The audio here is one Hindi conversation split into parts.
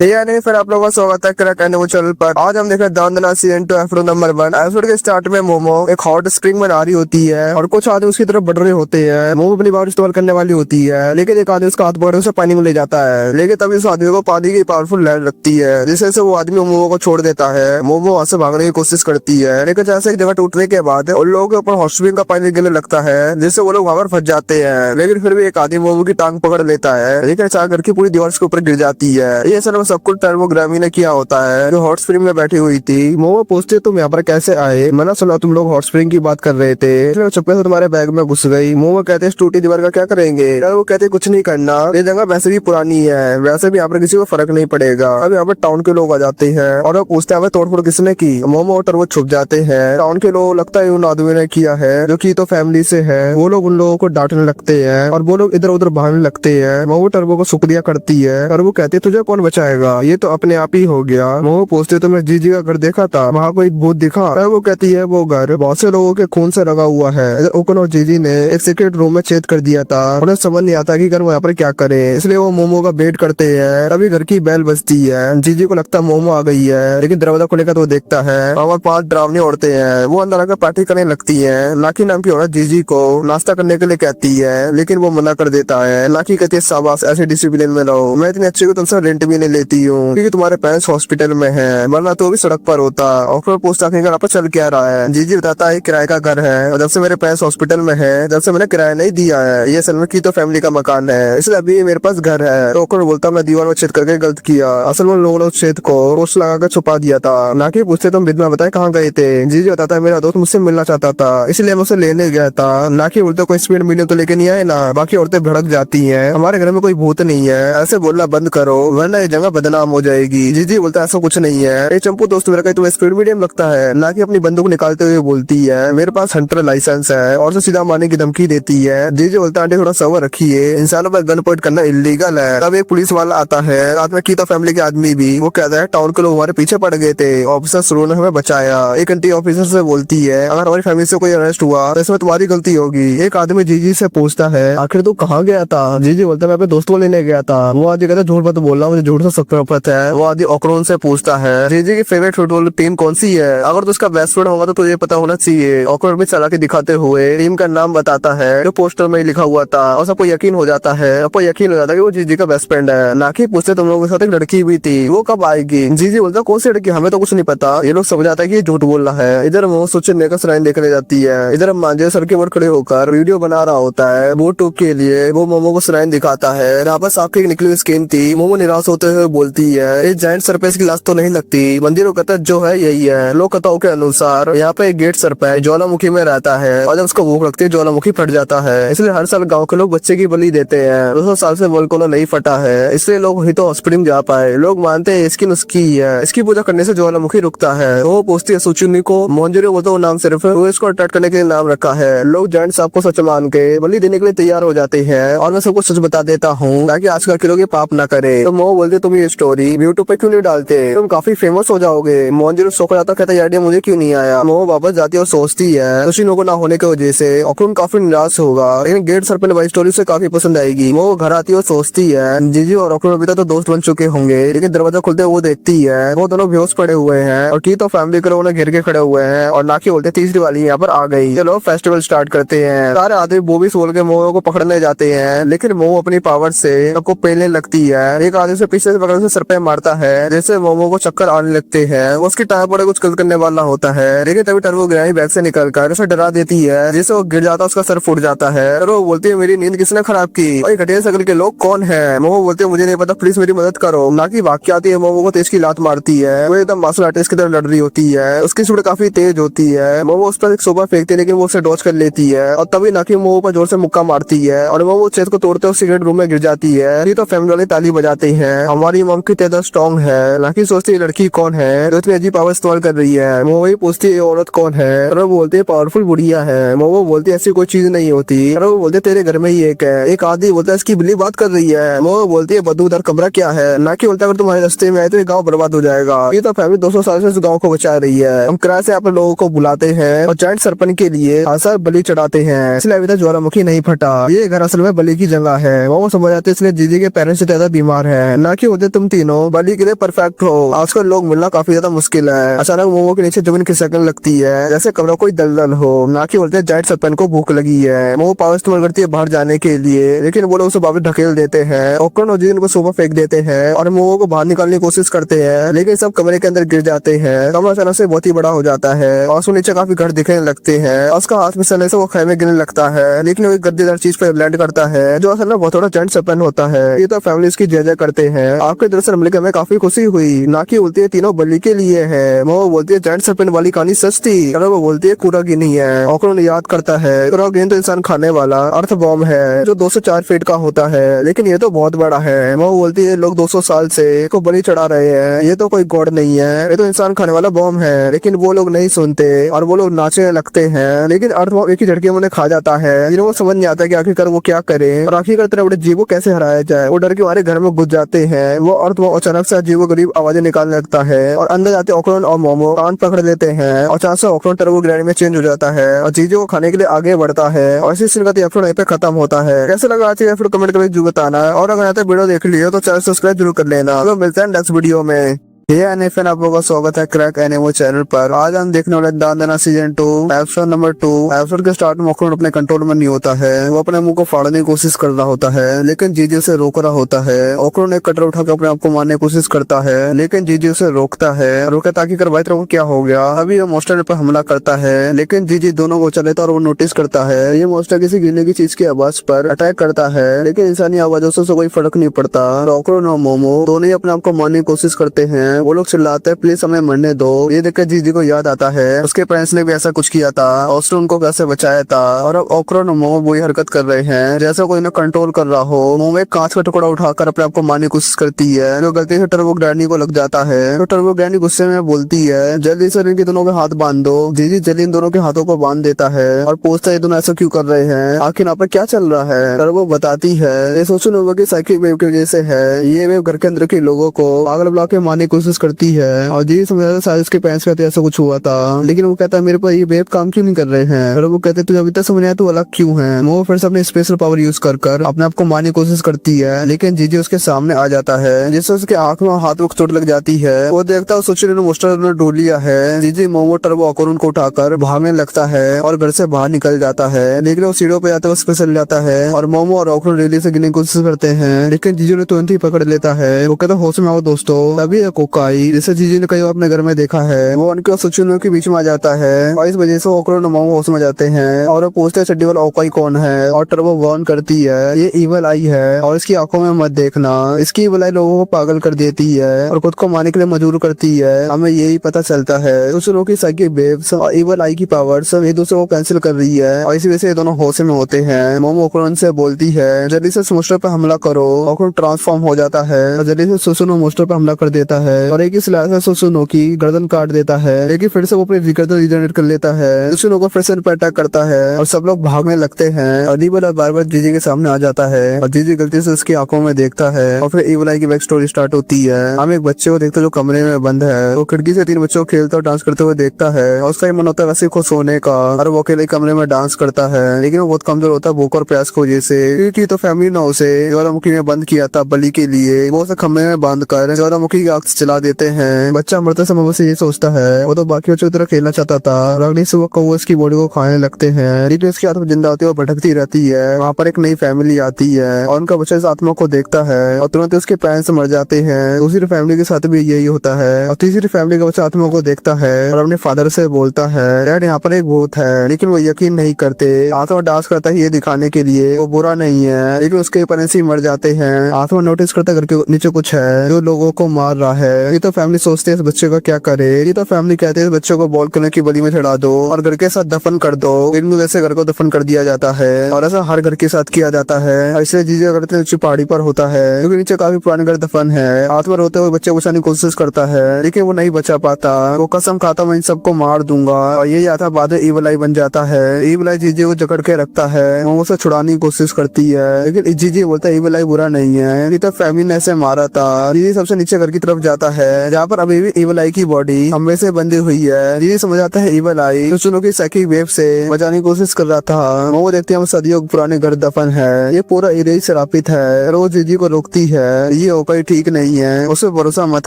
नहीं फिर आप लोगों का स्वागत है क्रैक एनिमल चैनल पर। आज हम देख रहे हैं दांदना सीजन 2 एपिसोड नंबर 1। एपिसोड के स्टार्ट में मोमो एक हॉट स्प्रिंग बना रही होती है और कुछ आदमी उसकी तरफ बढ़ रहे होते हैं। मोमो अपनी पावर इस्तेमाल करने वाली होती है, लेकिन एक आदमी उसका हाथ पकड़ उसे पानी में ले जाता है। लेकिन तभी उस आदमी को पानी की पावरफुल लहर लगती है, जिससे से वो आदमी मोमो को छोड़ देता है। मोमो वहां से भागने की कोशिश करती है, लेकिन जैसे एक जगह टूटने के बाद उन लोगों के ऊपर हॉट स्प्रिंग का पानी गिरने लगता है, जिससे वो लोग वहां पर फंस जाते हैं। लेकिन फिर भी एक आदमी मोमो की टांग पकड़ लेता है, लेकिन अचानक घर की पूरी दीवार उसके ऊपर गिर जाती है। ये सब सब कुछ टर्बोग्राफी ने किया होता है, जो हॉट स्प्रिंग में बैठी हुई थी। मोमो पूछते तुम यहाँ पर कैसे आए? मैंने सुना तुम लोग हॉट स्प्रिंग की बात कर रहे थे, इसलिए चुपके से तुम्हारे बैग में घुस गई। मोमो कहते इस टूटी दीवार का क्या करेंगे? वो कहते कुछ नहीं करना, ये जगह वैसे भी पुरानी है, वैसे भी यहाँ पर किसी को फर्क नहीं पड़ेगा। अब यहाँ पर टाउन के लोग आ जाते हैं और वो पूछते हैं तोड़फोड़ किसने की? मोमो और टर्बो छुप जाते हैं। टाउन के लोग लगता है उन आदमी ने किया है जो की तो फैमिली से है। वो लोग उन लोगों को डांटने लगते हैं और वो लोग इधर उधर भागने लगते हैं। मोमो टर्बो को शुक्रिया करती है और वो कहती है तुझे कौन बचाएगा, ये तो अपने आप ही हो गया। मोमो पूछते तुमने जीजी का घर देखा था, वहाँ कोई भूत दिखा? वो कहती है वो घर बहुत से लोगों के खून से लगा हुआ है। ओकन और जीजी ने एक सीक्रेट रूम में छेद कर दिया था, उन्हें समझ नहीं आता कि घर वो यहाँ पर क्या करे, इसलिए वो मोमो का वेट करते हैं। तभी घर की बेल बजती है। जीजी को लगता है मोमो आ गई है, लेकिन दरवाजा खुलेगा तो वो देखता है और 5 डरावनी औरतें हैं। वो अंदर आकर पार्टी करने लगती है। लाकी नाम की औरत जीजी को नाश्ता करने के लिए कहती है, लेकिन वो मना कर देता है। लाकी कहती है शाबाश, ऐसे डिसिप्लिन में रहो, मैं इतनी अच्छी को तुमसे रेंट भी नहीं लेती हूँ क्योंकि तुम्हारे पेरेंट्स हॉस्पिटल में है, वरना तो भी सड़क पर होता। और फिर पूछता है घर पर चल क्या रहा है? जीजी बताता है किराए का घर है और जब से मेरे पेरेंट्स हॉस्पिटल में है, जब से मैंने किराया नहीं दिया है, ये सलमान की तो फैमिली का मकान है, इसलिए अभी मेरे पास घर है। तो ओकर बोलता मैं दीवार में छेद करके गलत किया, असल में लोगों ने छेद को पोस्ट लगा कर छुपा दिया था। ना कि पूछते तुम बिद में बताए कहाँ गए थे? जीजी बताता है मेरा दोस्त मुझसे मिलना चाहता था, इसलिए मैं उसे लेने गया था। ना कि बोलते कोई स्पीड मीडियम तो लेके नहीं आए ना। बाकी औरतें भड़क जाती है, हमारे घर में कोई भूत नहीं है, ऐसे बोलना बंद करो वरना ये जगह बदनाम हो जाएगी। जीजी बोलता है ऐसा कुछ नहीं है, चंपू दोस्त मेरा, कहीं तुम्हें स्पीड मीडियम लगता है? ना कि अपनी बंदूक निकालते हुए बोलती है मेरे पास हंटर लाइसेंस है, और से सीधा मारने की धमकी देती है। जीजी बोलता है थोड़ा सबर रखिए, इंसानों पर गन पॉइंट करना इलीगल है। तब एक पुलिस वाला आता है, रात में कीता फैमिली के आदमी भी। वो कहता है टाउन के लोग हमारे पीछे पड़ गए थे, ऑफिसर सुरू ने हमें बचाया। एक आंटी ऑफिसर से बोलती है अगर हमारी फैमिली से कोई अरेस्ट हुआ तो इसमें तुम्हारी गलती होगी। एक आदमी जीजी से पूछता है आखिर तू कहाँ गया था? जीजी बोलता है मैं अपने दोस्तों को लेने गया था। वो आदमी कहता है झूठ मत बोलना, मुझे झूठ से सख्त है। वो आदमी ऑक्रोन से पूछता है जीजी की फेवरेट फुटबॉल टीम कौन सी है? अगर तो उसका बेस्ट फ्रेंड होगा तो तुझे पता होना चाहिए। ऑकवर्ड में चला के दिखाते हुए टीम का नाम बताता है जो पोस्टर में लिखा हुआ था, और सबको यकीन हो जाता है, सबको यकीन हो जाता है कि वो जीजी का बेस्ट फ्रेंड है। ना कि पूछते तुम लोगों के साथ एक लड़की भी थी, वो कब आएगी? जीजी बोलता कौन सी लड़की, हमें तो कुछ नहीं पता। ये लोग समझ आता है कि ये झूठ बोल रहा है। इधर वो सोचे नेकस लाइन देखने जाती है, इधर मांझे सर के ऊपर खड़े होकर वीडियो बना रहा होता है वो टूक के लिए। वो मोमो को सराइन दिखाता है, यहाँ पर सांप की निकली हुई स्किन थी। मोमो निराश होते हुए बोलती है इस जायंट सरपेस की लाश तो नहीं लगती। मंदिरों कहता है जो है यही है। लोक कथाओं के अनुसार यहाँ पे एक गेट सर्प है, ज्वालामुखी में रहता है, और जब उसको भूख लगती है ज्वालामुखी फट जाता है, इसलिए हर साल गांव के लोग बच्चे की बलि देते हैं। 200 साल से वोल्केनो नहीं फटा है, इसलिए लोग ही तो हॉस्पिटल में जा पाए। लोग मानते हैं इसकी नुस्खी है, इसकी पूजा करने से ज्वालामुखी रुकता है। वो पूछती है सुचुनी को, मोंजरी वो तो नाम सिर्फ वो इसको अटैक करने के लिए नाम रखा है। लोग जायंट सांप को सच मान के बलि देने के लिए तैयार हो जाते हैं, और मैं सबको सच बता देता हूँ ताकि आजकल के लोग ये पाप ना करे। तो वो बोलते तुम ये स्टोरी यूट्यूब पे क्यों नहीं डालते, तुम काफी फेमस हो जाओगे। मोंजरी सोख जाता कहता है आइडिया मुझे क्यों नहीं आया। वो वापस जाती है और सोचती है सुशिनो को ना होने की वजह से ऑक्रोन काफी निराश होगा, लेकिन गेट सर पे भाई स्टोरी से काफी पसंद आएगी। वो घर आती है और सोचती है जीजी और ऑक्रोन अभी तक तो दोस्त बन चुके होंगे, लेकिन दरवाजा खुलते वो देखती है वो दोनों बेहोश पड़े हुए हैं और की तो फैमिली के लोग उन्हें घेर के खड़े हुए हैं। और नाकी बोलते तीसरी वाली यहाँ पर आ गई, चलो फेस्टिवल स्टार्ट करते हैं। सारे आदमी बोबी सोल के मोमो को पकड़ने जाते हैं, लेकिन मोमो अपनी पावर से सबको पेलने लगती है। एक आदमी से पीछे से पकड़ सर पे मारता है, जैसे मोमो को चक्कर आने लगते हैं। उसकी टायर पर कुछ गलत करने वाला होता है, लेकिन तभी टर्बो ग्रैनी बैग से निकलकर उसे डरा देती है, जिससे वो गिर जाता है, उसका सर फूट जाता है। और वो बोलती है मेरी नींद किसने खराब की, और घटिया शक्ल के लोग कौन है? मोमो बोलते हैं मुझे नहीं पता, प्लीज मेरी मदद करो। ना कि वाक्य आती है, मोमो को तेज की लात मारती है। वो एकदम मार्शल आर्टिस्ट की तरह लड़ रही होती है, उसकी शूट काफी तेज होती है। मोमो उस पर एक सोफा फेंकती है, लेकिन वो उसे डॉज कर लेती है, और तभी नाकी मोमो पर जोर से मुक्का मारती है, और वो छेद को तोड़ते हुए सिगरेट रूम में गिर जाती है। ये तो फैमिली वाले ताली बजाते हैं, हमारी मॉम की तेज स्ट्रॉन्ग है। नाकी सोचती है लड़की कौन है जो इतनी अजीब पावर इस्तेमाल कर रही है। मोमो ही पूछती है औरत कौन है, और वो बोलते हैं पावरफुल बुढ़िया है। मोमो बोलती है ऐसी कोई चीज नहीं होती, और वो बोलते तेरे घर में ही एक है। एक आदमी बोलता है इसकी बिल्ली बात कर रही है। मोमो बोलती है बदबूदार कमरा क्या है? नाकी बोलता है अगर तुम्हारे रास्ते में आए तो ये गाँव बर्बाद हो जाएगा। ये तो फैमिली 200 साल से इस गाँव को बचा रही है। हम किराए से अपने लोगों को बुलाते हैं और जायंट सरपंच के लिए खासा बलि चढ़ाते हैं, इसलिए अभी तक ज्वालामुखी नहीं फटा। ये घर असल में बलि की जगह है। वो समझ आते इसलिए जीजी के पेरेंट्स ज्यादा बीमार है। ना कि थे तुम तीनों बली के लिए परफेक्ट हो। आजकल लोग मिलना काफी ज्यादा मुश्किल है। अचानक मोमो के नीचे जमीन खिसकने लगती है जैसे कमरा कोई दलदल हो। नाकी बोलते हैं जाइंट सरपंच को भूख लगी है। मोमो पावर इस्तेमाल करती है बाहर जाने के लिए, लेकिन वो लोग उसे वापस ढकेल देते हैं। ओकरन और जिन को सोफा फेंक देते हैं और मोमो को बाहर निकालने की कोशिश करते हैं, लेकिन सब कमरे के अंदर गिर जाते हैं। कमरा अचानक से बहुत ही बड़ा हो जाता है और उसको नीचे काफी घर दिखने लगते हैं। उसका हाथ में चलने से वो खेमे गिरने लगता है, लेकिन वो एक गद्देदार चीज पर लैंड करता है जो असल में बहुत थोड़ा जाइंट सरपंच होता है। ये तो फैमिली इसकी जय जय करते हैं। आपके दरअसल मिलकर हमें काफी खुशी हुई। नाकी बोलती है तीनों बलि के लिए है। मोमो बोलती है जाइंट सरपंच वाली कहानी सच थी। वो बोलती है कुरागी नहीं है। ओकरन याद करता है कुरागी तो इंसान खाने वाला अर्थ बॉम्ब है जो 2 से 4 फीट का होता है, लेकिन ये तो बहुत बड़ा है। मोमो बोलती है लोग 200 साल से को बलि चढ़ा रहे हैं, ये तो कोई गॉड नहीं है, ये तो इंसान खाने वाला बॉम्ब है। लेकिन वो लोग नहीं सुनते और वो लोग नाचने लगते हैं, लेकिन अर्थ बॉम्ब एक ही झटके में उन्हें खा जाता है। जिन्हें समझ नहीं आता कि आखिरकार वो क्या करे और आखिरकार इतने बड़े जीव को कैसे हराया जाए। वो डर के मारे घर में घुस जाते हैं। वो अर्थ बॉम्ब अचानक से अजीब गरीब आवाजें निकालने लगता है और अंदर जाते ओकरन और मोमो कान पकड़ लेते हैं और अचानक से ओकरन टर्बो ग्रैंड में चेंज हो जाता है और चीजों को खाने के लिए आगे बढ़ता है। और इसी सीन का एपिसोड यहीं पे खत्म होता है। कैसे लगा आज एपिसोड कमेंट करके जरूर बताना, और अगर यहाँ तक वीडियो देख लियो तो चैनल सब्सक्राइब जरूर कर लेना। तो मिलते हैं नेक्स्ट वीडियो में। ये एनिफेन आप लोगों का स्वागत है क्रैक एनिमो चैनल पर। आज हम देखने वाले दांदना सीजन 2 एपिसोड नंबर 2। एपिसोड के स्टार्ट में ओकरन अपने कंट्रोल में नहीं होता है। वो अपने मुंह को फाड़ने की कोशिश कर रहा होता है, लेकिन जीजी उसे रोक रहा होता है। ओकरन एक कटर उठाकर अपने आप को मारने की कोशिश करता है, लेकिन जीजी उसे रोकता है। रोके ताकि कर भाई तेरे को क्या हो गया। अभी वो मॉन्स्टर पर हमला करता है, लेकिन जीजी दोनों को चलेता और वो नोटिस करता है ये मॉन्स्टर किसी गिरने की चीज की आवाज पर अटैक करता है, लेकिन इंसानी आवाजों से कोई फर्क नहीं पड़ता। ओकरन और मोमो दोनों ही अपने आप को मारने की कोशिश करते हैं। वो लोग चिल्लाते प्लीज हमें मरने दो। ये देखकर जीजी को याद आता है उसके पेरेंट्स ने भी ऐसा कुछ किया था और उसने उनको कैसे बचाया था। और अब ओकरन और मोमो वही हरकत कर रहे हैं जैसे कोई इन्हें कंट्रोल कर रहा हो। मोमो एक कांच का टुकड़ा उठाकर अपने आप को मारने की कोशिश करती है जो गलती से टर्बो ग्रैंडी को लग जाता है। तो टर्बो ग्रैंडी गुस्से में बोलती है जल्दी से इनके दोनों के हाथ बांध दो। जीजी जल्दी इन दोनों के हाथों को बांध देता है और पूछता है ये दोनों ऐसा क्यों कर रहे हैं, आखिर यहाँ पर क्या चल रहा है। टर्बो बताती है ये सोशल की साइकिक वेव की वजह से है। ये वेव घर के अंदर के लोगों को पागल बुला के मारने की कोशिश करती है और जी समझा शायद उसके पेरेंट्स कहते ऐसा कुछ हुआ था, लेकिन वो कहता है मेरे पर ये वेव काम क्यों नहीं कर रहे हैं। और वो कहते तुझे अभी तक समझ आया तू अलग क्यों है। वो फिर से अपने स्पेशल पावर यूज कर अपने आप को मारने की कोशिश करती है, लेकिन जीजी उसके सामने आ जाता है जिससे उसके आंख में हाथ में चोट लग जाती है। वो देखता है सोच मोस्टर ने ढूंढ लिया है। जीजी मोमो टर्बो ओकरन को उठाकर भागने लगता है और घर से बाहर निकल जाता है, लेकिन वो सीढ़ियों पे जाते हुए फिसल जाता है और मोमो और ओकरन रेली से गिरने की कोशिश करते हैं, लेकिन जीजी ने तुरंत ही पकड़ लेता है। वो कहता होश में आओ दोस्तों। तभी कोका आई जिसे जीजी ने कई बार अपने घर में देखा है। वो उनके और सुचुनो के बीच में आ जाता है और इस वजह से ओकरन और मोमो होश में जाते हैं और वो पूछते हैं चड्डी वाला ओकाई कौन है। और टर्बो वार्न करती है ये इवल आई है और इसकी आंखों में मत देखना। इसकी इवल आई लोगों को पागल कर देती है और खुद को मारने के लिए मजबूर करती है। हमें यही पता चलता है दूसरों की साइकिक वेव्स और इवल आई की पावर सब एक दूसरे को कैंसिल कर रही है और इसी वजह से ये दोनों होश में होते हैं। मोमो ओकरन से बोलती है जल्दी से मोस्टर पर हमला करो। ओकरन ट्रांसफॉर्म हो जाता है और जल्दी से सुसुनो मोस्टर पर हमला कर देता है और एक ही स्लैश से सुसुनो की गर्दन काट देता है, लेकिन फिर से वो अपने विकर्तन रिजनरेट कर लेता है। सुसुनो को फिर से अटैक करता है और सब लोग भागने लगते हैं और इवल बार बार जीजी के सामने आ जाता है और जीजी गलती से उसकी आंखों में देखता है और फिर इवल आई की बैक स्टोरी स्टार्ट होती है। हम एक बच्चे को देखते जो कमरे में बंद है। वो खिड़की से 3 बच्चों को खेलते और डांस करते हुए देखता है और उसका मन होता है वैसे खुश होने का और वो अकेले कमरे में डांस करता है, लेकिन वो बहुत कमजोर होता है भूख और प्यास की वजह से, क्योंकि तो फैमिली ने उसे ज्वालामुखी में बंद किया था बलि के लिए। वो उसे खम्भे में बांध कर ज्वालामुखी की आग चला देते हैं। बच्चा मरते समय वो ये सोचता है वो तो बाकी बच्चों की तरह खेलना चाहता था और अगले सुबह कौवे उसकी बॉडी को खाने लगते हैं, लेकिन उसकी आत्मा जिंदा होती है और भटकती रहती है। वहाँ पर एक नई फैमिली आती है और उनका बच्चा इस आत्मा को देखता है और तुरंत उसके पेरेंट्स मर जाते हैं। दूसरी फैमिली के साथ भी यही होता है और तीसरी फैमिली का बच्चा आत्मा को देखता है और अपने फादर से बोलता है डैड यहाँ पर एक भूत है, लेकिन वो यकीन नहीं करते। आत्मा डांस करता है ये दिखाने के लिए वो बुरा नहीं है, लेकिन उसके पेरेंट्स ही मर जाते हैं। आत्मा नोटिस करता घर के नीचे कुछ है जो लोगों को मार रहा है। ये तो फैमिली सोचते है इस बच्चे का क्या करे। ये तो फैमिली कहते हैं इस बच्चे को बॉल करने की बलि में चढ़ा दो और घर के साथ दफन कर दो। इन वैसे घर को दफन कर दिया जाता है और ऐसा हर घर के साथ किया जाता है। इसलिए जीजी करते नीचे पहाड़ी पर होता है क्योंकि नीचे काफी पुराने घर दफन है। आत्मा रोते हुए बच्चे बचाने की कोशिश करता है, लेकिन वो नहीं बचा पाता। वो कसम खाता मैं इन सबको मार दूंगा और ये आता बाद में इवल आई बन जाता है। इवल आई जीजी को जकड़ के रखता है, वो उसे छुड़ाने की कोशिश करती है, लेकिन जीजी बोलता है इवल आई बुरा नहीं है, ये तो फैमिली ने ऐसे मारा था। जीजी सबसे नीचे घर की तरफ जाता आता है जहाँ पर अभी भी इवल आई की बॉडी हमें से बंधी हुई है। जीजी समझ आता है इवल आई तो चुनो की साइकिक वेव से बचाने की कोशिश कर रहा था। मोमो देखते हैं सदियों पुराने घर दफन है, ये पूरा एरिया ही शरापित है। रोज जीजी को रोकती है, ये ओकाई ठीक नहीं है, उसे भरोसा मत